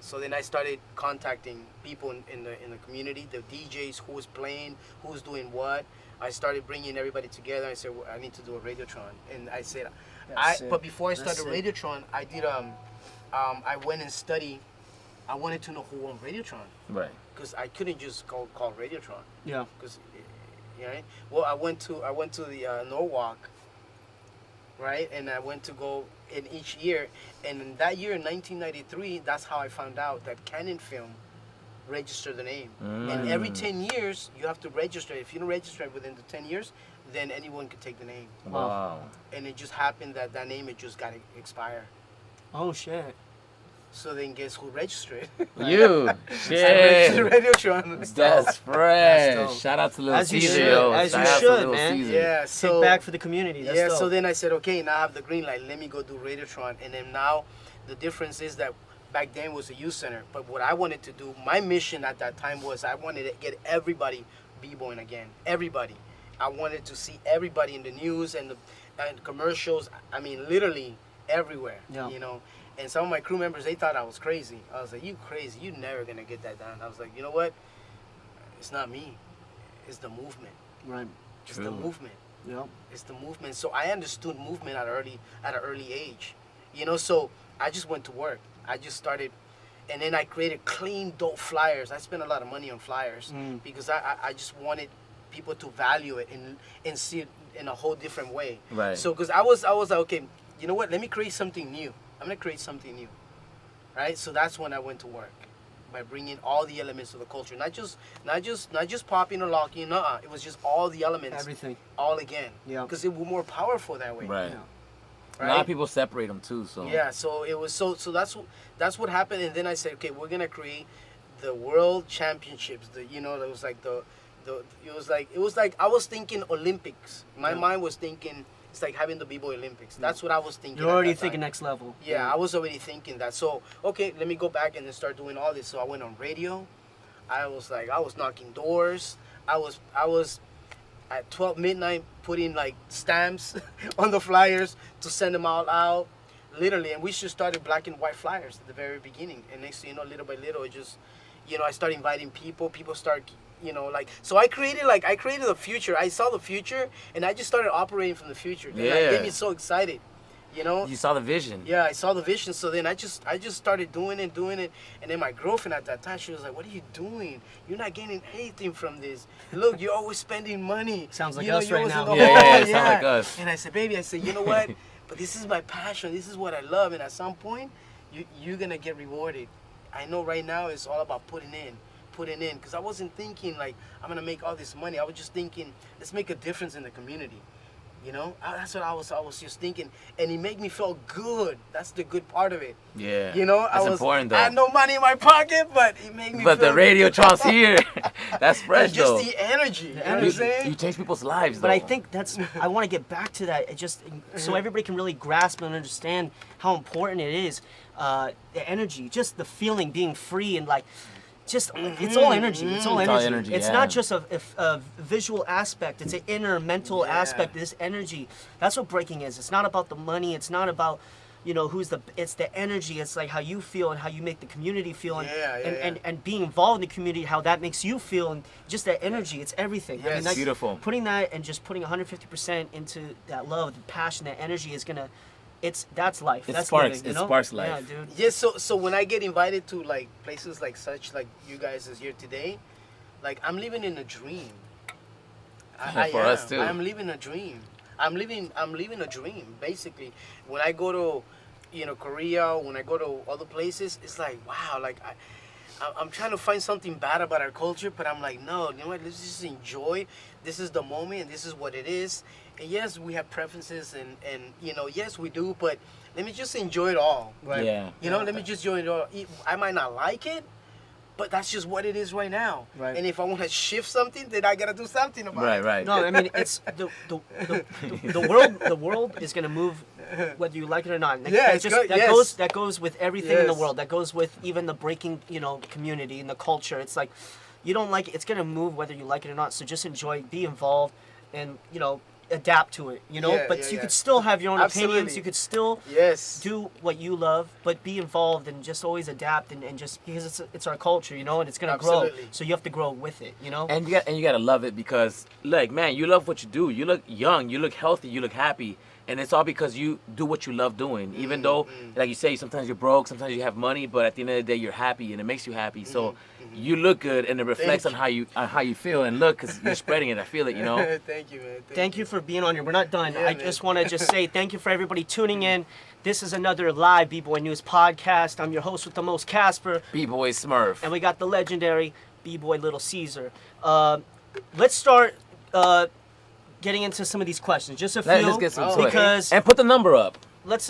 So then I started contacting people in the community, the DJs, who was playing, who was doing what. I started bringing everybody together. I said, well, I need to do a Radiotron. And I said, but before I started Radiotron, I did, I went and studied. I wanted to know who owned Radiotron. Right. Because I couldn't just call Radiotron. Yeah. Because, right? Well, I went to the Norwalk, right? And I went to go in each year. And in that year, in 1993, that's how I found out that Canon Film registered the name. And every 10 years, you have to register. If you don't register it within the 10 years, then anyone could take the name. Wow. And it just happened that name, it just got to expire. Oh shit. So then guess who registered? You. I Shit. registered Radiotron. That's fresh. dope. Shout out to Little As you Caesar, should, yo. as you Shout out to should, Little man. Caesar. Yeah, so Take back for the community. That's yeah, dope. so then I said, okay, now I have the green light. Let me go do Radiotron. And then now the difference is that back then was a youth center. But what I wanted to do, my mission at that time was I wanted to get everybody b-boying again. Everybody. I wanted to see everybody in the news and the commercials. I mean, literally everywhere. Yeah. You know. And some of my crew members, they thought I was crazy. I was like, you crazy. You're never going to get that done. I was like, you know what? It's not me. It's the movement. Right. It's the movement. Yep. It's the movement. So I understood movement at an early age. You know, so I just went to work. I just started, and then I created clean, dope flyers. I spent a lot of money on flyers because I just wanted people to value it and see it in a whole different way. Right. So because I was like, okay, you know what? Let me create something new. I'm gonna create something new, right? So that's when I went to work, by bringing all the elements of the culture, not just popping or locking. It was just all the elements, Everything. all again. Yeah. Because it was more powerful that way. Right. Yeah. A lot of people separate them too, so. Yeah. So it was so that's what happened, and then I said, okay, we're gonna create the world championships. It was like it was like I was thinking Olympics. My mind was thinking. It's like having the Bboy Olympics. That's what I was thinking. You're already at that thinking time. next level. Yeah, I was already thinking that. So, okay, let me go back and then start doing all this. So I went on radio. I was knocking doors. I was at 12 midnight putting like stamps on the flyers to send them all out. Literally, and we just started black and white flyers at the very beginning. And next thing you know, little by little, it just, I started inviting people. People start, so I created the future. I saw the future, and I just started operating from the future. And that made me so excited, You saw the vision. Yeah, I saw the vision. So then I just started doing it. And then my girlfriend at that time, she was like, "What are you doing? You're not getting anything from this. Look, you're always spending money." Sounds like You know, us you're right always in now. the Yeah, hole. it sounds like us. And I said, "Baby," I said, "You know what? But this is my passion. This is what I love. And at some point, you're gonna get rewarded. I know right now it's all about putting in. Because I wasn't thinking like I'm gonna make all this money. I was just thinking, let's make a difference in the community. That's what I was just thinking, and it made me feel good. That's the good part of it. Yeah. That's important though. I had no money in my pocket, but it made me. But feel the Radiotron's here. That's fresh just though. the energy. You know what I'm You saying? change people's lives though. But I think I want to get back to that, so everybody can really grasp and understand how important it is, the energy, just the feeling, being free, and like, it's all energy. It's all energy. It's yeah. not just a visual aspect. It's an inner mental aspect. This energy. That's what breaking is. It's not about the money. It's not about, it's the energy. It's like how you feel and how you make the community feel, and being involved in the community, how that makes you feel, and just that energy. It's everything. Yes. I mean, that's, Beautiful. Putting that and just putting 150% into that love, the passion, that energy is gonna. That's life. It that's sparks. living, It sparks life. Yeah, dude. Yes. So when I get invited to like places like you guys is here today, like I'm living in a dream. For us too. I'm living a dream. I'm living a dream basically. When I go to, Korea, when I go to other places, it's like wow, like I'm trying to find something bad about our culture, but I'm like, no, you know what? Let's just enjoy. This is the moment, and this is what it is. And yes, we have preferences, and yes, we do, but let me just enjoy it all. Right. Yeah. Let me just enjoy it all. I might not like it, but that's just what it is right now. Right. And if I want to shift something, then I gotta do something about it. Right. No, I mean it's the world is gonna move whether you like it or not. Yeah, That goes with everything in the Yes. world. That goes with even the breaking community and the culture. It's like you don't like it, it's gonna move whether you like it or not. So just enjoy, be involved, and adapt to it. Yeah, but yeah, you yeah. could still have your own opinions. Absolutely. You could still Yes. do what you love, but be involved and just always adapt and just because it's our culture, and it's gonna grow. Absolutely. So you have to grow with it, And you gotta love it because, like, man, you love what you do. You look young, you look healthy, you look happy, and it's all because you do what you love doing. Even though, like you say, sometimes you're broke, sometimes you have money, but at the end of the day, you're happy, and it makes you happy. So you look good, and it reflects on how you feel and look, because you're spreading it. I feel it, Thank you, man. Thank you for being on here. We're not done. Yeah, I man. just want to say thank you for everybody tuning in. This is another live B-Boy News podcast. I'm your host with the most, Casper, B-Boy Smurf. and we got the legendary B-Boy Little Cesar. Let's start getting into some of these questions. Just a few. Let's get some to it. because And put the number up. let's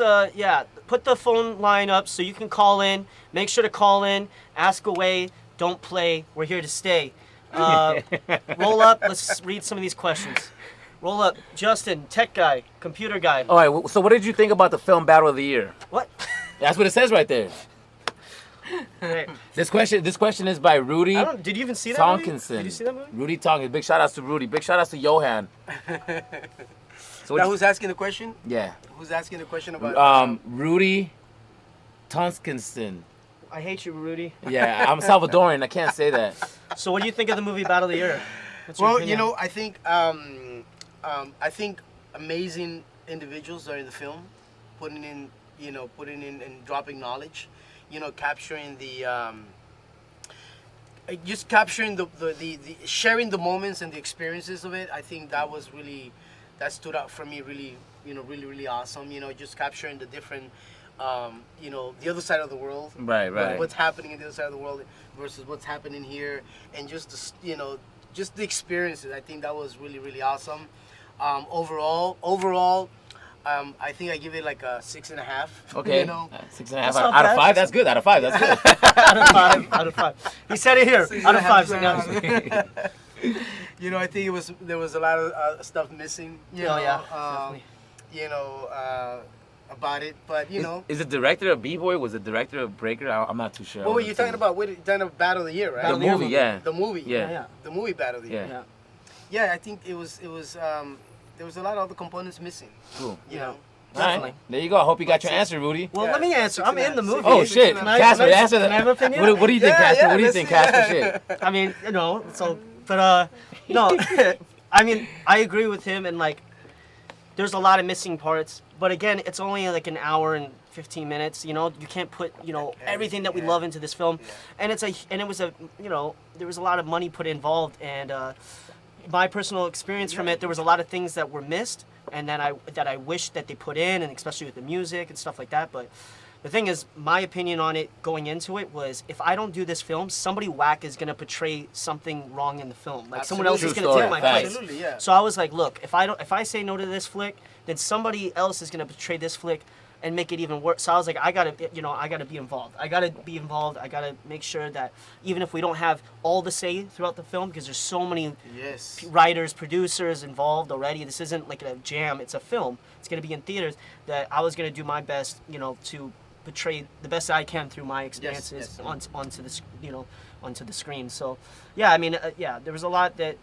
put the phone line up so you can call in. Make sure to call in. Ask away. Don't play. We're here to stay. Roll up. Let's read some of these questions. Roll up. Justin, tech guy, computer guy. All right. So what did you think about the film Battle of the Year? What? That's what it says right there. Hey, This question is by Rudy did you even see that movie? Tonkinson. Did you see that movie? Rudy Tonkinson. Big shout outs to Rudy. Big shout outs to Johan. So Now who's asking the question? yeah. Who's asking the question about? Rudy Tonkinson. I hate you, Rudy. Yeah, I'm Salvadorian. I can't say that. So what do you think of the movie Battle of the Year? What's your Well, opinion? I think amazing individuals are in the film, putting in and dropping knowledge, capturing just capturing the sharing the moments and the experiences of it. I think that stood out for me really, really awesome. Just capturing the different, the other side of the world. Right. What's happening in the other side of the world versus what's happening here, and just just the experiences. I think that was really, really awesome. Overall, I think I give it like a 6.5. Okay. 6.5 That's out not of bad. 5. That's good. Out of 5. That's good. out of five. He said it here. Out of 5. So now. I think there was a lot of stuff missing. Definitely. About it, but Is the director of B-Boy? Was the director of Breaker? I'm not too sure. What were you talking about? You're talking about Battle of the Year, right? Battle The of the movie, Year yeah. The movie. Yeah. The movie Battle of the Year. Yeah. Yeah. Yeah, I think it was there was a lot of other components missing. Cool. You know. All right. There you go. I hope you got your answer, Rudy. Well, Yeah, let me answer. I'm in the 6.5. movie. Oh, shit. Can I- Casper, can I- answer can I have an opinion? What do you think, Yeah, Casper? yeah, What do you let's think, see. Casper? Shit. I mean, no. I mean, I agree with him, and like, there's a lot of missing parts. But again, it's only like an hour and 15 minutes. You can't put everything that we love into this film, and it was there was a lot of money put involved, and my personal experience from it, there was a lot of things that were missed, and that I wish that they put in, and especially with the music and stuff like that. But the thing is, my opinion on it going into it was, if I don't do this film, somebody whack is gonna portray something wrong in the film. Like someone else is True gonna story. take my Facts. place. Absolutely, yeah. So I was like, look, if I say no to this flick, then somebody else is gonna portray this flick and make it even worse. So I was like, I gotta be involved. I gotta make sure that even if we don't have all the say throughout the film, because there's so many Yes. writers, producers involved already. This isn't like a jam. It's a film. It's gonna be in theaters. That I was gonna do my best, to portray the best I can through my experiences yes. onto the screen. So, yeah, I mean, there was a lot that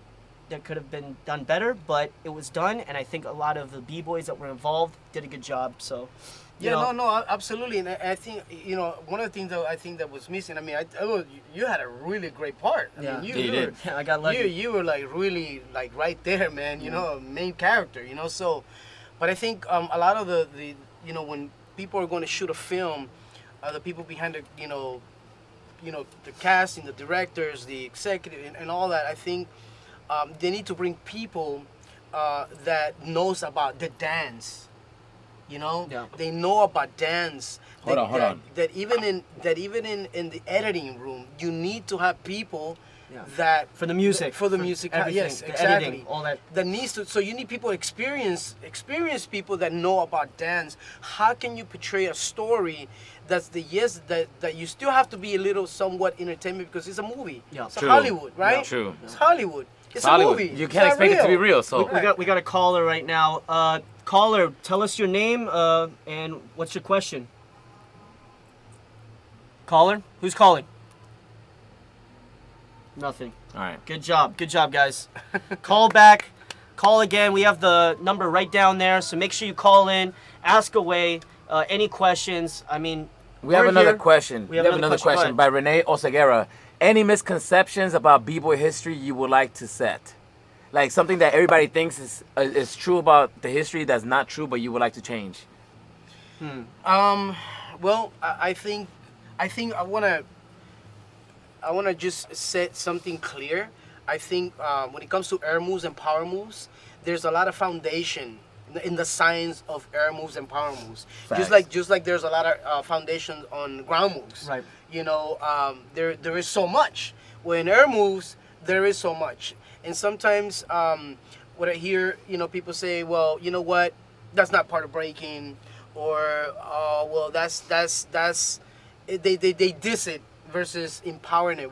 could have been done better, but it was done, and I think a lot of the B-boys that were involved did a good job. So, No, absolutely, and I think one of the things that I think that was missing. I mean, you had a really great part. I mean, You did. I got lucky. You were like really like right there, man. Main character. So, but I think a lot of the when people are going to shoot a film, the people behind the casting, the directors, the executive, and all that. I think they need to bring people that knows about the dance. You know, Yeah. they know about dance. Hold on. That even in the editing room, you need to have people Yeah. that For the music. for the for music. everything, Yes, the exactly. editing, all that. That needs to. So you need people experienced people that know about dance. How can you portray a story that's that you still have to be a little somewhat entertainment because it's a movie. Yeah. It's True. Hollywood, right? Yeah. True. It's Hollywood. It's Hollywood. a movie. You It's can't not expect it to be real. So We got a caller right now. Caller, tell us your name and what's your question? Caller, who's calling? Nothing. all right. Good job, guys. Call back, call again. We have the number right down there, so make sure you call in, ask away. Any questions? I mean, We have we're another here. question. We have another question. Go question ahead. by Renee Oseguera. Any misconceptions about B-boy history you would like to set? Like something that everybody thinks is true about the history that's not true, but you would like to change. Well, I think I wanna just set something clear. I think when it comes to air moves and power moves, there's a lot of foundation in the science of air moves and power moves. Facts. Just like there's a lot of foundation on ground moves. Right. You know, there is so much. Well, in air moves, there is so much. And sometimes what I hear, people say, well, you know what, that's not part of breaking, or well, that's they diss it versus empowering it.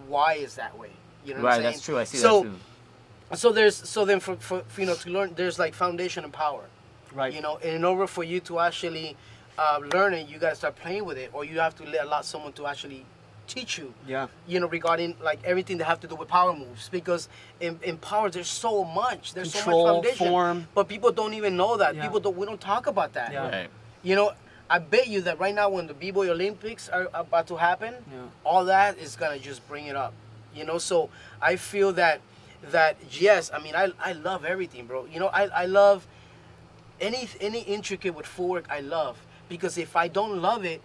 Why is that way? You know what I'm Right, saying? that's true. I see So- that too. So then for to learn, there's like foundation and power. Right. And in order for you to actually learn it, you gotta start playing with it, or you have to allow someone to actually teach you. Yeah. Regarding like everything that have to do with power moves, because in power there's so much. There's Control, so much foundation. form. But people don't even know that. Yeah. We don't talk about that. Yeah. Right. I bet you that right now when the B-Boy Olympics are about to happen, Yeah. all that is gonna just bring it up. So I feel that yes, I mean I love everything, bro. I love any intricate with footwork. I love, because if I don't love it,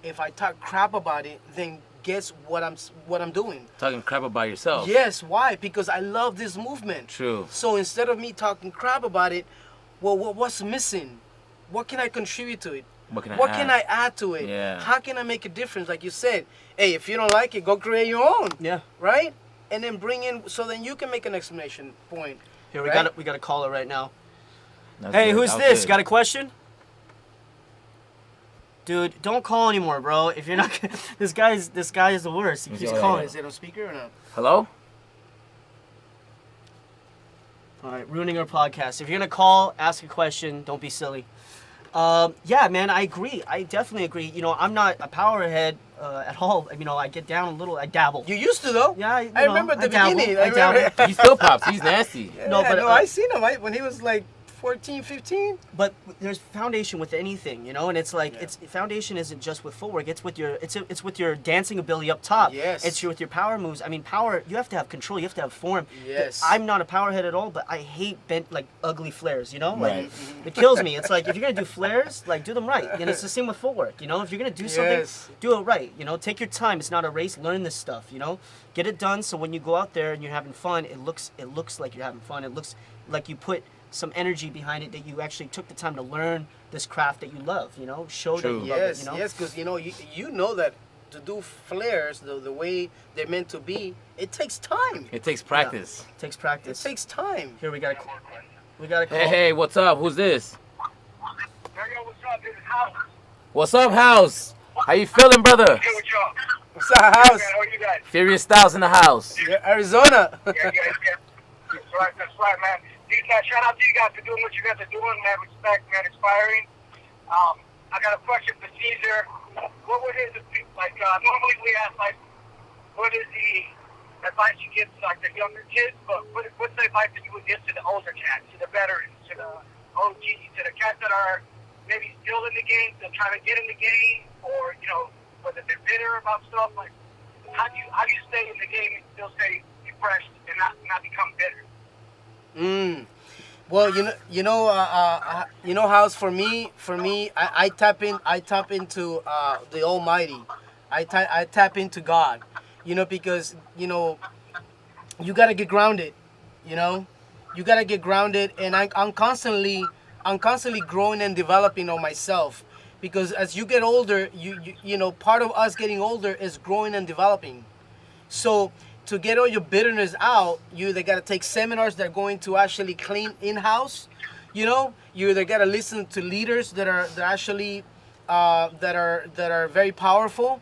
if I talk crap about it, then guess what I'm doing? Talking crap about yourself. Yes, why? Because I love this movement. True. So instead of me talking crap about it, well, what's missing? What can I contribute to it? What can I add to it? Yeah. How can I make a difference? Like you said, hey, if you don't like it, go create your own. Yeah. Right? And then bring in, so then you can make an exclamation point. Here we Right? got a caller right now. That's Hey, good. who's That was this? good. Got a question? Dude, don't call anymore, bro. If you're not, this guy is the worst. He He's keeps the calling. Is it on speaker or not? Hello? All right, ruining our podcast. If you're gonna call, ask a question. Don't be silly. Yeah, man, I agree. I definitely agree. I'm not a powerhead at all. I get down a little. I dabble. You used to though. Yeah, I remember at the dabble. beginning. I dabble. He still pops. He's nasty. No, but, I seen him when he was like 14, 15. But there's foundation with anything, and it's like Yeah. it's foundation isn't just with footwork. It's with your dancing ability up top. Yes. It's with your power moves. I mean, power. You have to have control. You have to have form. Yes. I'm not a powerhead at all, but I hate bent like ugly flares. Like Right. it kills me. It's like if you're gonna do flares, like do them right. And it's the same with footwork. If you're gonna do something, Yes. do it right. Take your time. It's not a race. Learn this stuff. Get it done. So when you go out there and you're having fun, it looks like you're having fun. It looks like you put some energy behind it, that you actually took the time to learn this craft that you love. Show that True. you love Yes, it. yes, because you know that to do flares the way they're meant to be, it takes time. It takes practice. It takes It practice. takes time. Here we got a call. Hey, what's up? Who's this? Yo, what's up? This is House. What's up, House? How you feeling, brother? Hey, what y'all? What's up, house? How are you guys? Furious Styles in the house. Yeah, Arizona. Yeah. That's right, man. Dude, man, shout out to you guys for doing what you guys are doing, man. Respect, man. Inspiring. I got a question for Cesar. What would his, normally we ask, what is the advice you give to, the younger kids, but what's the advice that you would give to the older cats, to the veterans, to the OGs, to the cats that are maybe still in the game, still trying to get in the game, or, whether they're bitter about stuff? How do you stay in the game and still stay fresh and not become bitter? Well, House, for me, I tap into the Almighty. I tap into God, because you gotta get grounded, You gotta get grounded, and I'm constantly growing and developing on myself, because as you get older, you know, part of us getting older is growing and developing. So to get all your bitterness out, you either gotta take seminars that are going to actually clean in-house. You know, you either gotta listen to leaders that actually that are very powerful.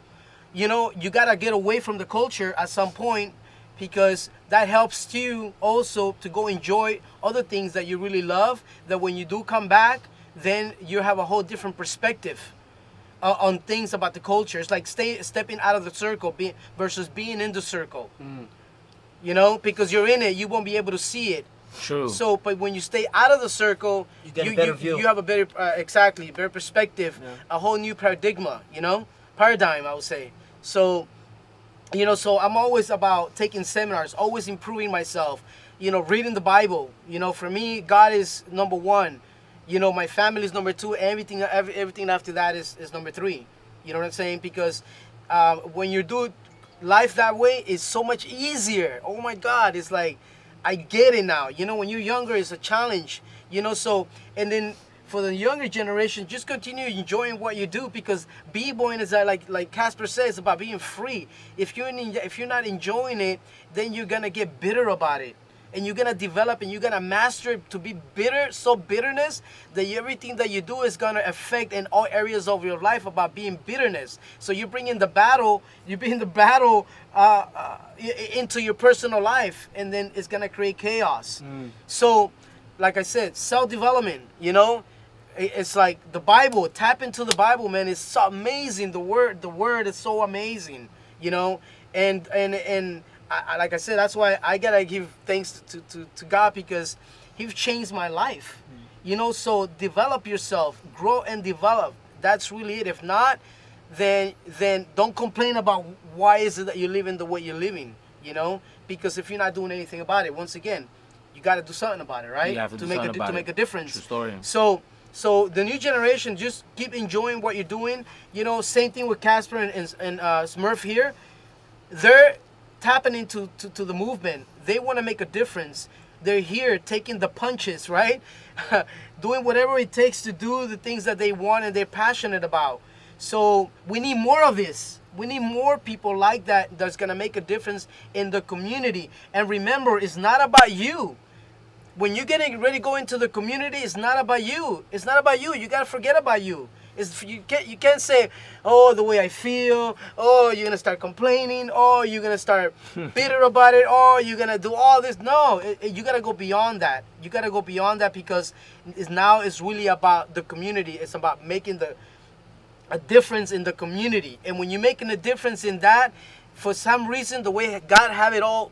You know, you gotta get away from the culture at some point, because that helps you also to go enjoy other things that you really love, that when you do come back, then you have a whole different perspective on things about the culture. It's like stepping out of the circle versus being in the circle. You know, because you're in it, you won't be able to see it. True. So, but when you stay out of the circle, You get a better view. You have a better, better perspective, a whole new paradigm, I would say. So, you know, so I'm always about taking seminars, always improving myself, you know, reading the Bible. You know, for me, God is number one. You know, my family is number two. Everything after that is number three. You know what I'm saying? Because when you do life that way, it's so much easier. Oh my God, it's like, I get it now. You know, when you're younger, it's a challenge. You know, so, and then for the younger generation, just continue enjoying what you do, because b-boying is like Casper says, about being free. If you're not enjoying it, then you're gonna get bitter about it, and you're gonna develop and you're gonna master it to be bitter, so bitterness that everything that you do is gonna affect in all areas of your life about being bitterness. So you bring the battle into your personal life, and then it's gonna create chaos. So, like I said, self-development. You know, it's like the Bible. Tap into the Bible, man. It's so amazing. The word is so amazing. You know, and I, like I said, that's why I gotta give thanks to God, because He's changed my life. You know, so develop yourself, grow and develop. That's really it. If not, then don't complain about why is it that you're living the way you're living. You know, because if you're not doing anything about it, once again, you got to do something about it, right? You have to make a difference. True story. So the new generation, just keep enjoying what you're doing. You know, same thing with Casper and Smurf here. They're tapping into the movement. They want to make a difference. They're here taking the punches, right? Doing whatever it takes to do the things that they want and they're passionate about. So we need more of this. We need more people like that that's going to make a difference in the community. And remember, it's not about you. When you're getting ready to go into the community, it's not about you. It's not about you. You got to forget about you. You can't say, oh, the way I feel. Oh, you're going to start complaining. Oh, you're going to start bitter about it. Oh, you're going to do all this. No, you got to go beyond that. You got to go beyond that, because it's really about the community. It's about making a difference in the community. And when you're making a difference in that, for some reason, the way God have it all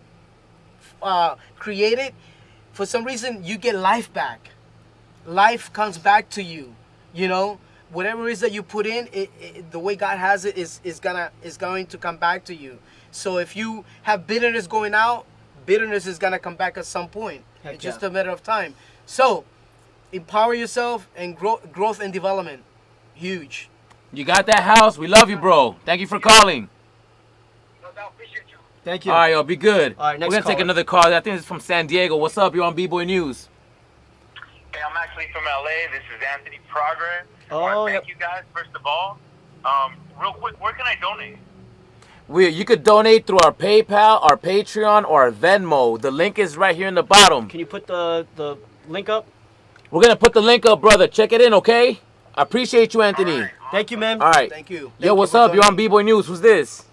created, for some reason, you get life back. Life comes back to you. You know, whatever it is that you put in, the way God has it is going to come back to you. So if you have bitterness going out, bitterness is gonna come back at some point. It's just a matter of time. So empower yourself, and growth and development, huge. You got that house. We love you, bro. Thank you for calling. No doubt, appreciate you. Thank you. All right, yo, be good. All right, next We're going to take caller. another call. I think it's from San Diego. What's up? You're on B-Boy News. Hey, I'm actually from LA. This is Anthony Progress. Oh, Thank you guys, first of all. Real quick, where can I donate? You could donate through our PayPal, our Patreon, or our Venmo. The link is right here in the bottom. Can you put the link up? We're going to put the link up, brother. Check it in, okay? I appreciate you, Anthony. All right. Thank you, man. All right. Thank you. Yo, what's up? You're on B-Boy News. Who's this?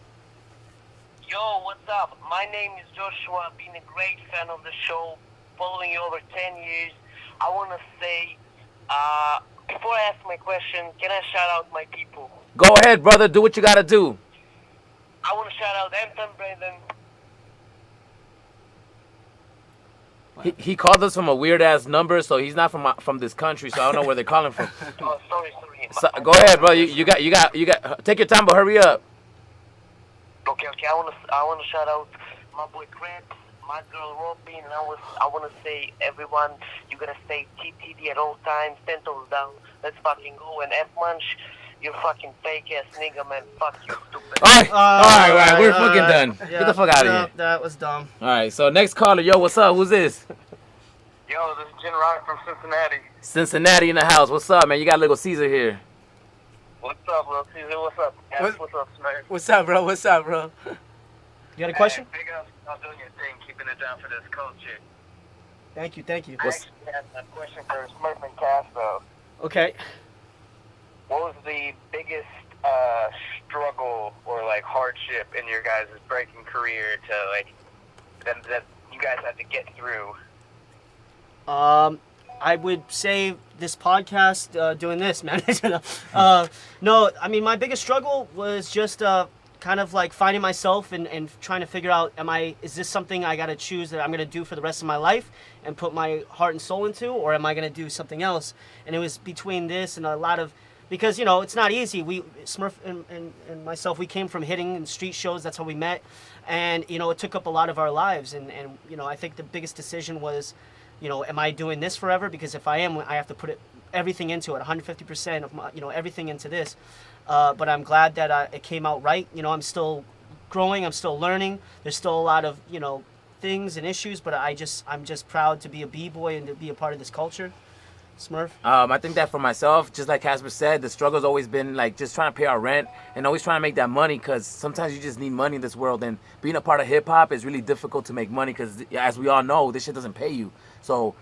Yo, what's up? My name is Joshua. Been a great fan of the show, following you over 10 years. I want to say, before I ask my question, can I shout out my people? Go ahead, brother. Do what you got to do. I want to shout out Anton, Brandon. He called us from a weird-ass number, so he's not from this country, so I don't know where they're calling from. Oh, sorry. So, go ahead, bro. You got. Take your time, but hurry up. Okay. I want to shout out my boy Chris, my girl Robin, and I want to say, everyone, you gotta stay TTD at all times, 10 toes down. Let's fucking go. And F-Munch, you're fucking fake ass nigga, man. Fuck you, stupid. All right. We're fucking done. Yeah, Get the fuck out of no, here. That was dumb. All right. So next caller, yo, what's up? Who's this? Yo, this is Jen Rock from Cincinnati. Cincinnati in the house. What's up, man? You got little Cesar here. What's up, Lil Cesar? What's up, guys? What's up, Smurf? What's up, bro? What's up, bro? You got a question? Hey, big ups on doing your thing, keeping it down for this culture. Thank you, thank you. I actually had a question for Smurf and Cass, though. Okay. What was the biggest struggle or like hardship in your guys' breaking career to like that you guys had to get through? I would say this podcast, doing this, man. No, I mean, my biggest struggle was just kind of like finding myself and trying to figure out, is this something I got to choose that I'm going to do for the rest of my life and put my heart and soul into, or am I going to do something else? And it was between this and a lot of, because, it's not easy. Smurf and myself, we came from hitting and street shows. That's how we met. And, it took up a lot of our lives. And I think the biggest decision was, am I doing this forever? Because if I am, I have to put everything into it, 150% of my, everything into this. But I'm glad that it came out right. I'm still growing. I'm still learning. There's still a lot of, things and issues, but I'm just proud to be a B-boy and to be a part of this culture. Smurf? I think that for myself, just like Casper said, the struggle's always been like just trying to pay our rent and always trying to make that money, because sometimes you just need money in this world, and being a part of hip hop is really difficult to make money because, as we all know, this shit doesn't pay you. So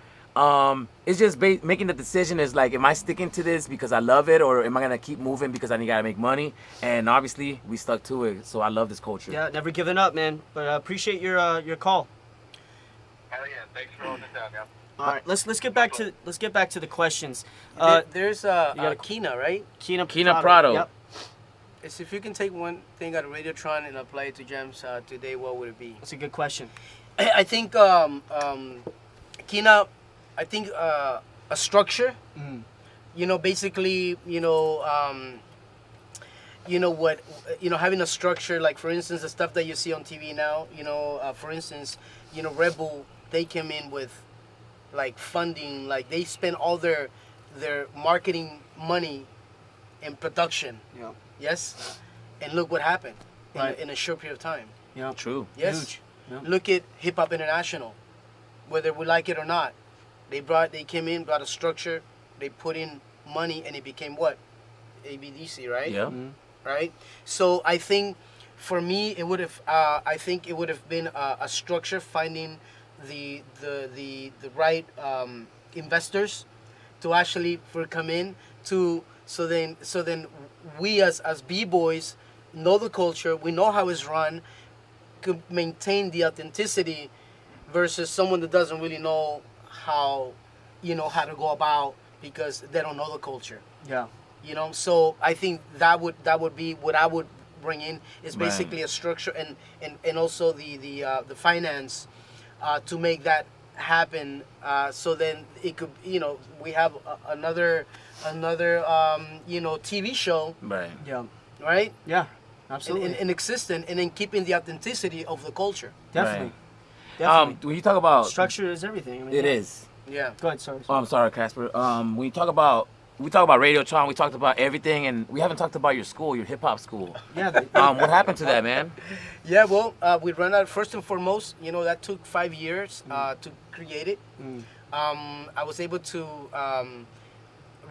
it's just making the decision is like, am I sticking to this because I love it, or am I gonna keep moving because I gotta make money? And obviously we stuck to it, so I love this culture. Yeah, never giving up, man. But I appreciate your call. Hell yeah, thanks for holding it down, yeah. All right, let's get back to the questions. There's Kina, right? Kina Prado. Yep. It's if you can take one thing out of Radiotron and apply it to Jams today, what would it be? That's a good question. I think Kina, I think a structure. Basically, having a structure, like for instance, the stuff that you see on TV now. For instance, Red Bull, they came in with like funding, like they spend all their marketing money in production. Yeah. Yes, and look what happened Right. in a short period of time. Yeah. True. Yes. Huge. Yeah. Look at Hip Hop International. Whether we like it or not, they came in, brought a structure, they put in money, and it became what? ABDC, right? Yeah. Right. So I think for me, it would have. I think it would have been a structure, finding the right investors to actually come in to. So then we as B-boys know the culture. We know how it's run. Could maintain the authenticity versus someone that doesn't really know how to go about because they don't know the culture. Yeah. So I think that would be what I would bring in is Right. basically a structure and also the finance to make that happen. So then it could we have another TV show, Right. Yeah. right? Yeah. Absolutely. And existent, and then keeping the authenticity of the culture. Definitely. Right. Definitely. When you talk about Structure is everything. I mean, it yeah. is. Yeah. Go ahead. Sorry. Oh, I'm sorry, Casper. When we talk about Radiotron, we talked about everything, and we haven't talked about your school, your hip hop school. Yeah. What happened to that, man? Yeah, well, we ran out. First and foremost, that took 5 years to create it. I was able to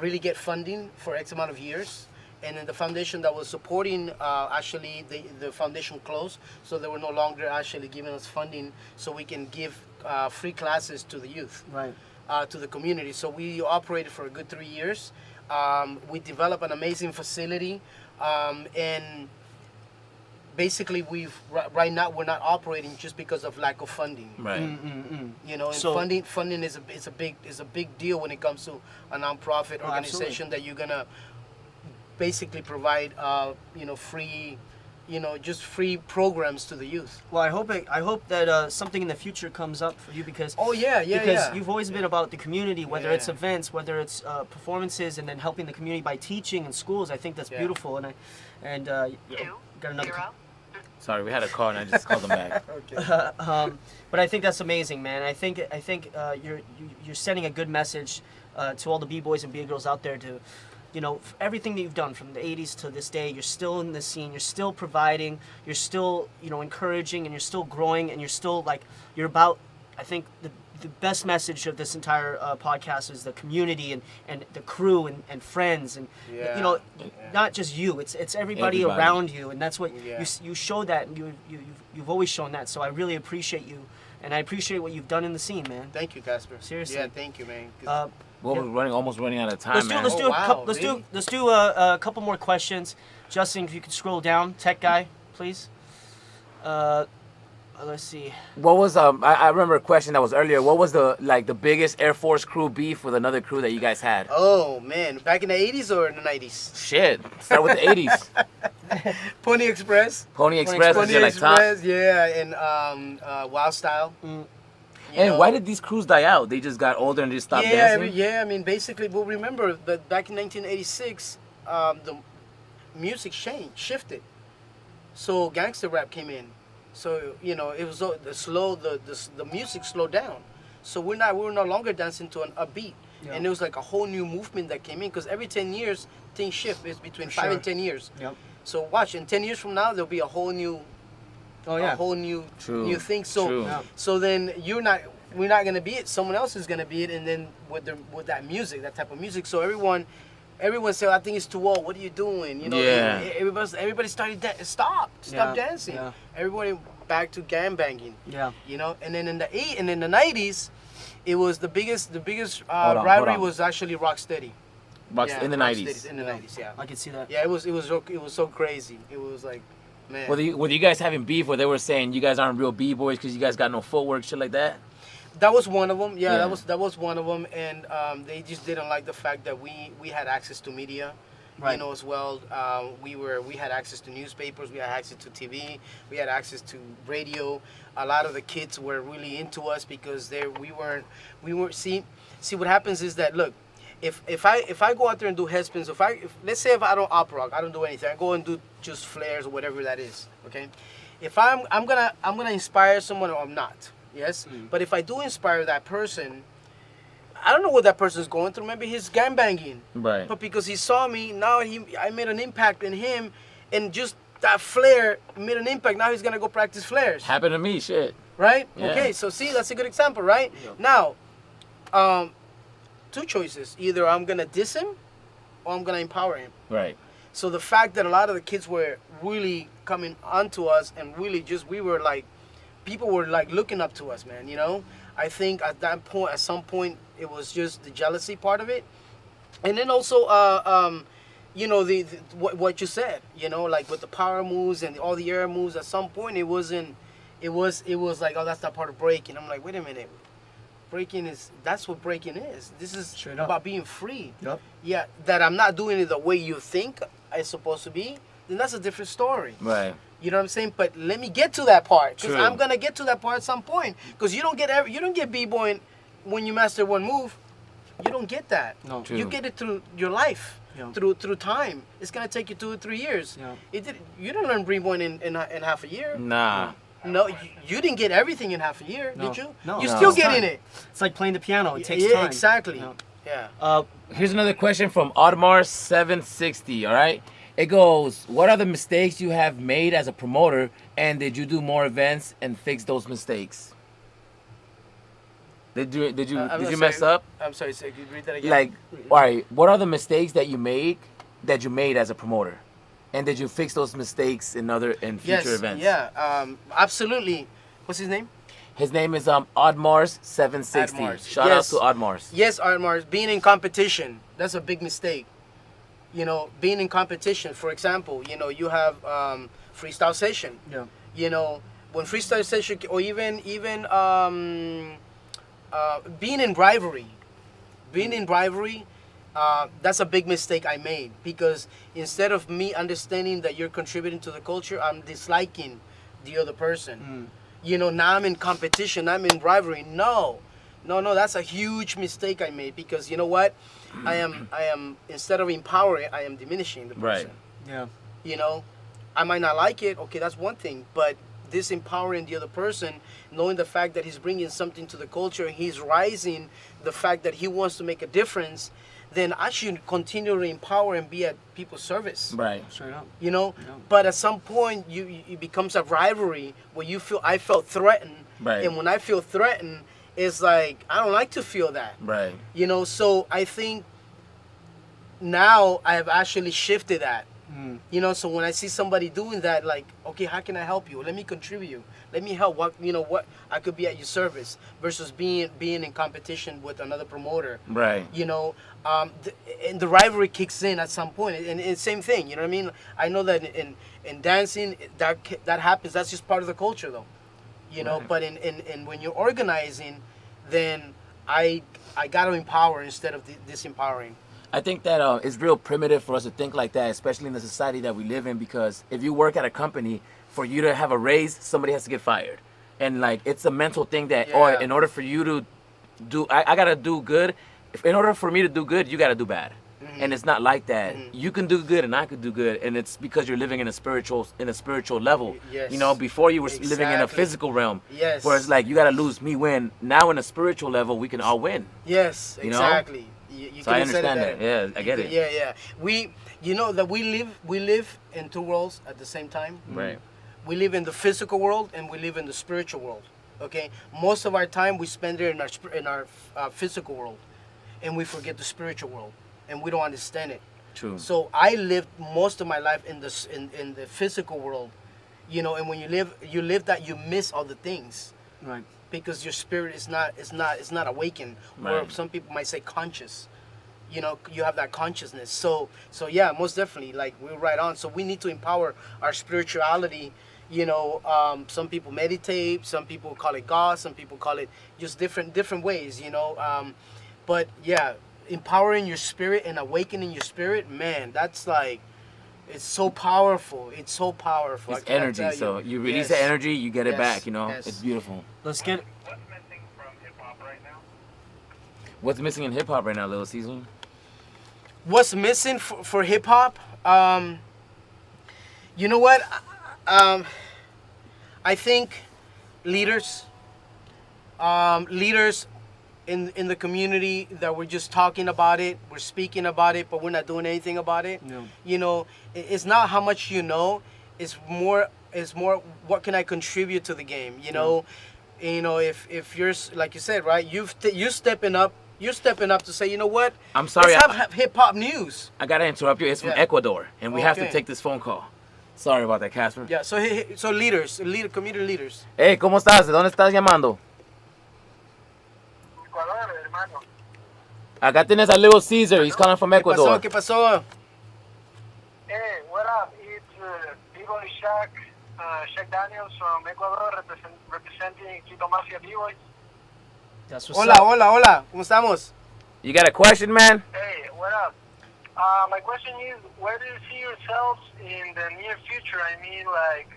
really get funding for X amount of years, and then the foundation that was supporting actually the foundation closed, so they were no longer actually giving us funding, so we can give free classes to the youth. Right. To the community. So we operated for a good 3 years. We developed an amazing facility, and basically right now we're not operating just because of lack of funding. Right. And So- funding is a big deal when it comes to a nonprofit organization that you're gonna basically provide free just free programs to the youth. Well, I hope that something in the future comes up for you because. Oh yeah, Because you've always been about the community, whether it's Yeah. events, whether it's performances, and then helping the community by teaching in schools. I think that's Yeah. beautiful, and got another. Sorry, we had a call and I just called them back. But I think that's amazing, man. I think you're sending a good message to all the b-boys and b-girls out there to, everything that you've done from the 80s to this day. You're still in the scene. You're still providing. You're still encouraging, and you're still growing, and you're still you're about. I think the best message of this entire podcast is the community and the crew and friends and Yeah. you know, not just you. It's everybody around you, and that's what you show that, and you've always shown that. So I really appreciate you, and I appreciate what you've done in the scene, man. Thank you, Casper. Seriously. Yeah, thank you, man. 'Cause- Well, we're almost running out of time, man. Let's do Oh, a wow, couple. really? Let's do a couple more questions. Justin, if you could scroll down, tech guy, please. Let's see. What was I remember a question that was earlier. What was the biggest Air Force crew beef with another crew that you guys had? Oh man, back in the 80s or in the 90s? Shit. Start with the 80s. Pony Express. Pony Express was Pony your like top. Express, yeah, and Wild Style. You And know. why did these crews die out? They just got older and just stopped dancing? Yeah, I mean, basically, well, remember that back in 1986, the music shifted. So gangster rap came in. So, you know, it was the music slowed down. So we were no longer dancing to a beat. Yeah. And it was like a whole new movement that came in, because every 10 years, things shift. It's between For 5 sure. and 10 years. Yep. So watch, in 10 years from now, there'll be a whole new, Oh yeah. a whole new, True. new thing. So, True. Yeah. so then we're not gonna be it. Someone else is gonna be it, and then with that music, that type of music. So everyone said, "I think it's too old. What are you doing?" You know, Yeah. everybody started stop Yeah. dancing. Yeah. Everybody back to gang banging. Yeah. You know, and then in the 90s, it was the biggest Hold rivalry on. was actually Rocksteady. Bucks in the 90s. In the 90s, yeah. I can see that. Yeah, it was so crazy. It was like, man. Were you guys having beef where they were saying you guys aren't real B-boys because you guys got no footwork, shit like that? That was one of them. Yeah, Yeah. that was one of them, and they just didn't like the fact that we had access to media, Right. you know, as well. We had access to newspapers, we had access to TV, we had access to radio. A lot of the kids were really into us because we weren't. See what happens is that, look, if I go out there and do headspins, let's say if I don't opera rock, I don't do anything, I go and do just flares or whatever that is, okay? If I'm gonna inspire someone or I'm not. Yes, but if I do inspire that person, I don't know what that person's going through. Maybe he's gangbanging, Right. but because he saw me, now I made an impact in him, and just that flare made an impact. Now he's gonna go practice flares, Happened to me, shit. right? Yeah. Okay, so see, that's a good example, right? Now, two choices: either I'm gonna diss him, or I'm gonna empower him. Right. So the fact that a lot of the kids were really coming onto us, and really just people were like looking up to us, man. You know, I think at some point, it was just the jealousy part of it, and then also, you know, what you said, you know, like with the power moves and all the air moves. At some point, it was like, oh, that's not part of breaking. I'm like, wait a minute, that's what breaking is. This is Straight up. about being free. Yep. Yeah, that I'm not doing it the way you think it's supposed to be. Then that's a different story. Right. You know what I'm saying? But let me get to that part, because True. I'm gonna get to that part at some point. Because you don't get b-boying when you master one move. You don't get that. No. True. You get it through your life, Yeah. through time. It's gonna take you 2 or 3 years. Yeah. You didn't learn b-boying in half a year. Nah. No, you didn't get everything in half a year, No. did you? No. You're No. still It's getting time. it. It's like playing the piano. It takes Yeah, time. exactly. Yeah. Yeah. Here's another question from Audemars760, all right? It goes, what are the mistakes you have made as a promoter, and did you do more events and fix those mistakes? Did you mess up? I'm sorry, sir. Could you read that again? Like, all right, what are the mistakes that you made as a promoter? And did you fix those mistakes in future events? Yeah, absolutely. What's his name? His name is Audemars760. Audemars. Shout Yes. out to Audemars. Yes, Audemars, being in competition, that's a big mistake. You know, being in competition, for example, you know, you have freestyle session. Yeah. You know, when freestyle session, or even being in rivalry. That's a big mistake I made, because instead of me understanding that you're contributing to the culture, I'm disliking the other person. You know, now I'm in competition, I'm in rivalry. No, that's a huge mistake I made, because you know what? I am instead of empowering, I am diminishing the person. Right. Yeah. You know, I might not like it. Okay, that's one thing, but this empowering the other person, knowing the fact that he's bringing something to the culture, he's rising the fact that he wants to make a difference, then I should continue to empower and be at people's service. Right. Straight up. You know, Yeah. but at some point it becomes a rivalry where I felt threatened, Right. and when I feel threatened, it's like I don't like to feel that. Right. You know, so I think now I have actually shifted that. You know, so when I see somebody doing that, like, okay, how can I help you? Let me contribute. Let me help. What I could be at your service versus being in competition with another promoter. Right. You know, and the rivalry kicks in at some point, and same thing. You know what I mean? I know that in dancing that happens. That's just part of the culture, though. You know, Right. but in when you're organizing, then I got to empower instead of disempowering. I think that it's real primitive for us to think like that, especially in the society that we live in, because if you work at a company, for you to have a raise, somebody has to get fired. And like, it's a mental thing that, Yeah. in order for you to do, I got to do good. In order for me to do good, you got to do bad. And it's not like that. You can do good and I could do good. And it's because you're living in a spiritual level. Yes. You know, before you were living in a Exactly. physical realm. Yes. Where it's like, you got to lose, me win. Now in a spiritual level, we can all win. Yes, You know? exactly. You So I couldn't have said it understand that. better. Yeah, I get it. Yeah. You know that we live in two worlds at the same time. Right. We live in the physical world and we live in the spiritual world. Okay, most of our time we spend it in our physical world, and we forget the spiritual world, and we don't understand it. True. So I lived most of my life in the physical world, you know. And when you live that, you miss all the things. Right. Because your spirit is not awakened, or Right. some people might say conscious. You know, you have that consciousness. So yeah, most definitely, like, we're right on. So we need to empower our spirituality. You know, some people meditate, some people call it God, some people call it just different ways. You know, but yeah, empowering your spirit and awakening your spirit, man, that's like, it's so powerful. It's so powerful. It's I cannot energy. tell So you release Yes. the energy, you get it Yes. back. You know, Yes. it's beautiful. Let's get. What's missing from hip hop right now? What's missing in hip hop right now, Little Cesar? What's missing for hip hop? You know what? I think leaders in the community that we're just talking about it, we're speaking about it, but we're not doing anything about it. No. You know, it's not how much you know. It's more what can I contribute to the game. You know, if you're, like you said, right, you're stepping up. You're stepping up to say, you know what? I'm sorry, Let's have hip hop news. I gotta interrupt you. It's from Yeah. Ecuador, and we have to Okay. take this phone call. Sorry about that, Casper. Yeah. So community leaders. Hey, ¿cómo estás? ¿De dónde estás llamando? Ecuador, hermano. Acá tienes a Little Caesar. He's calling from Ecuador. ¿Qué pasó? Hey, what up? It's Bboy Shaq Daniels from Ecuador, representing Quito Mafia Bboy. That's what's Hola. ¿Cómo estamos? You got a question, man? Hey, what up? My question is, where do you see yourselves in the near future? I mean, like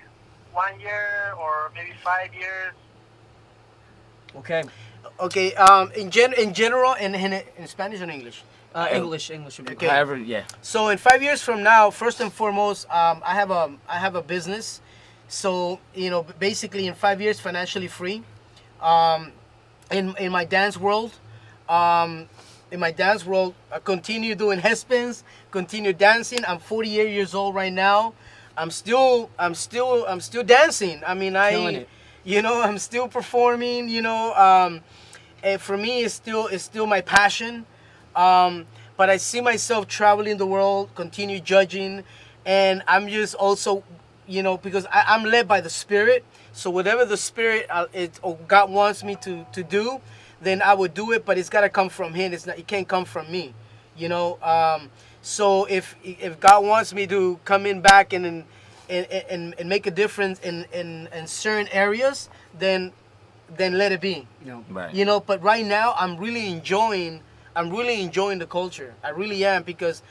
1 year or maybe 5 years? Okay. Okay. In general, in Spanish or in English? English would be Okay. However, yeah. So in 5 years from now, first and foremost, I have a business. So, you know, basically in 5 years, financially free. In my dance world, I continue doing headspins, continue dancing. I'm 48 years old right now. I'm still dancing. I mean, Killing it. you know, I'm still performing. You know, and for me, it's still my passion. But I see myself traveling the world, continue judging, and I'm just also, you know, because I'm led by the Spirit. So whatever the Spirit or God wants me to do, then I would do it. But it's got to come from Him. It can't come from me, you know. So if God wants me to come in back and make a difference in certain areas, then let it be. No. Right. You know, but right now I'm really enjoying the culture. I really am, because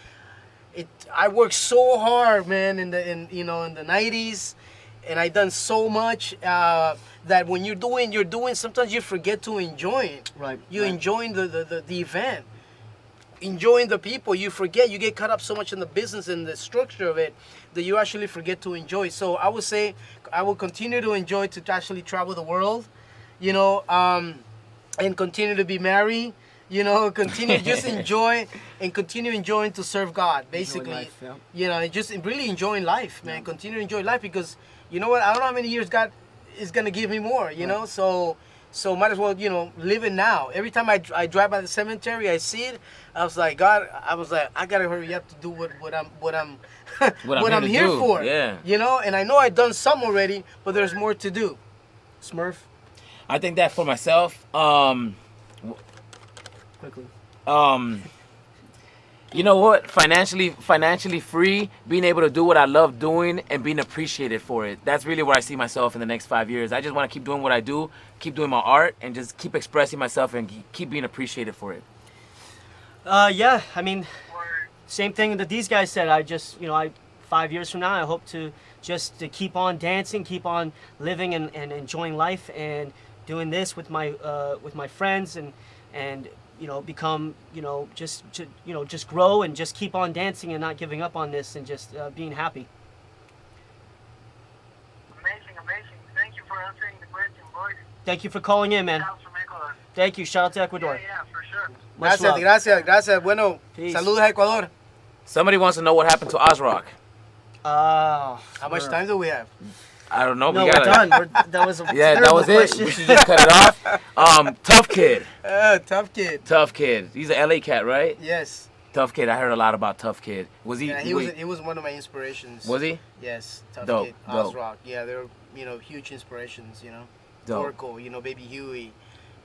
I worked so hard, man, in the 90s, and I done so much that when you're doing sometimes you forget to enjoy it. Right. You right. enjoying the event, enjoying the people. You forget, you get caught up so much in the business and the structure of it that you actually forget to enjoy. So I would say I will continue to enjoy to actually travel the world, you know, and continue to be married. You know, continue just enjoy and continue enjoying to serve God. Basically, life, yeah. you know, just really enjoying life, man. Continue to enjoy life, because you know what? I don't know how many years God is gonna give me more. You know, so So might as well, live it now. Every time I drive by the cemetery, I see it. I was like, God, I gotta hurry up to do what I'm here for. Yeah. And I know I've done some already, but there's more to do. Smurf. I think that for myself, Quickly. you know what? Financially free, being able to do what I love doing and being appreciated for it. That's really where I see myself in the next 5 years. I just want to keep doing what I do, keep doing my art, and just keep expressing myself and keep being appreciated for it. Yeah, I mean, same thing that these guys said. I just, 5 years from now, I hope to keep on dancing, keep on living and enjoying life and doing this with my friends and become, just grow and just keep on dancing and not giving up on this and just being happy. Amazing. Thank you for answering the question, boys. Thank you for calling in, man. Shout out from Ecuador. Thank you. Shout out to Ecuador. Yeah, for sure. Much love. Gracias. Bueno, Peace. saludos a Ecuador. Somebody wants to know what happened to Ozrock. How much time do we have? I don't know. No, we we're gotta, done. That was a Yeah, that terrible was it. question. We should just cut it off. Tough Kid. Tough kid. Tough Kid. He's an LA cat, right? Yes. Tough Kid. I heard a lot about Tough Kid. Was he? Yeah, he was one of my inspirations. Was he? Yes, Tough Dope, Kid, dope. Ozrock. Yeah, they're huge inspirations. Dope. Oracle, Baby Huey,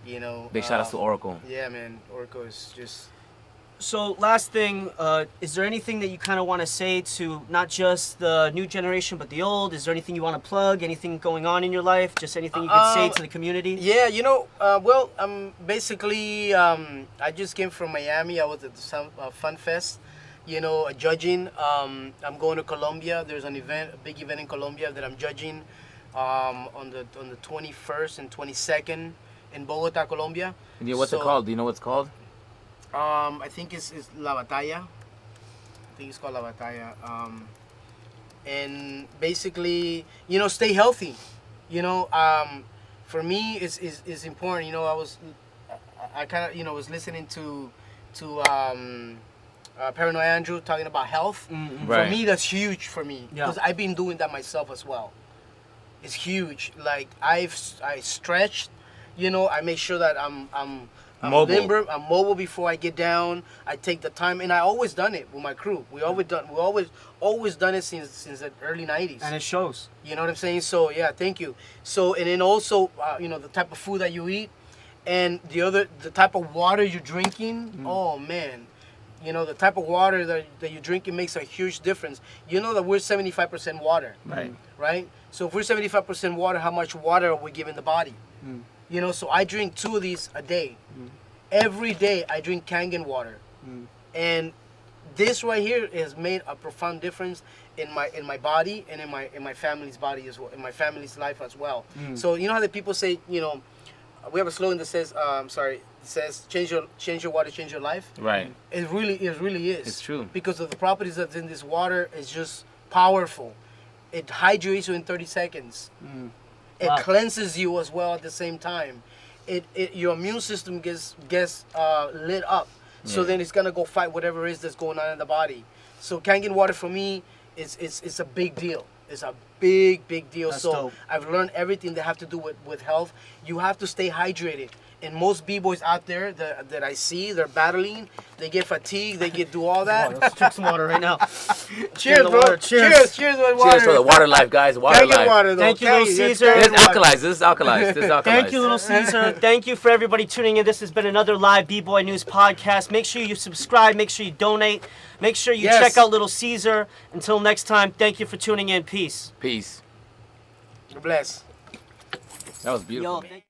Big shout outs to Oracle. Yeah, man, Oracle is just. So last thing, is there anything that you kind of want to say to not just the new generation but the old? Is there anything you want to plug? Anything going on in your life? Just anything you could say to the community? Yeah, basically, I just came from Miami. I was at the Fun Fest, judging. I'm going to Colombia. There's a big event in Colombia that I'm judging on the 21st and 22nd in Bogota, Colombia. And what's it called? Do you know what it's called? I think it's La Batalla. I think it's called La Batalla. And basically, stay healthy. For me, it's important. I kind of, was listening to Paranoid Andrew talking about health. Mm-hmm. Right. For me, that's huge for me Yeah. because I've been doing that myself as well. It's huge. Like I stretched. I make sure that I'm Mobile. limber. I'm mobile before I get down. I take the time, and I always done it with my crew. We always done it since the early '90s. And it shows. You know what I'm saying? So yeah, thank you. So and then also, the type of food that you eat, and the type of water you're drinking. Oh man, the type of water that you're drinking makes a huge difference. You know that we're 75% water. Right. Right. So if we're 75% water, how much water are we giving the body? So I drink 2 of these a day. Every day I drink Kangen water. And this right here has made a profound difference in my body and in my family's body as well, in my family's life as well. So you know how the people say, we have a slogan that says, it says change your water, change your life. Right. It really is. It's true. Because of the properties that's in this water is just powerful. It hydrates you in 30 seconds. It Wow. cleanses you as well at the same time. Your immune system gets lit up. So Yeah. then it's gonna go fight whatever it is that's going on in the body. So Kangen water for me it's a big deal. It's a big deal. That's So dope. I've learned everything that have to do with health. You have to stay hydrated. And most B-boys out there that I see, they're battling. They get fatigued. They do all that. Let's drink some water right now. Cheers, the bro. water. Cheers. Cheers with water. Cheers for the water life, guys. Water Kangen life. water, though. Thank you, little Kangen, Caesar. This Kangen is water. alkalized. This is alkalized. Thank you, little Caesar. Thank you for everybody tuning in. This has been another live B-Boy News podcast. Make sure you subscribe. Make sure you donate. Make sure you Yes. check out little Caesar. Until next time, thank you for tuning in. Peace. Peace. Bless. That was beautiful. Yo,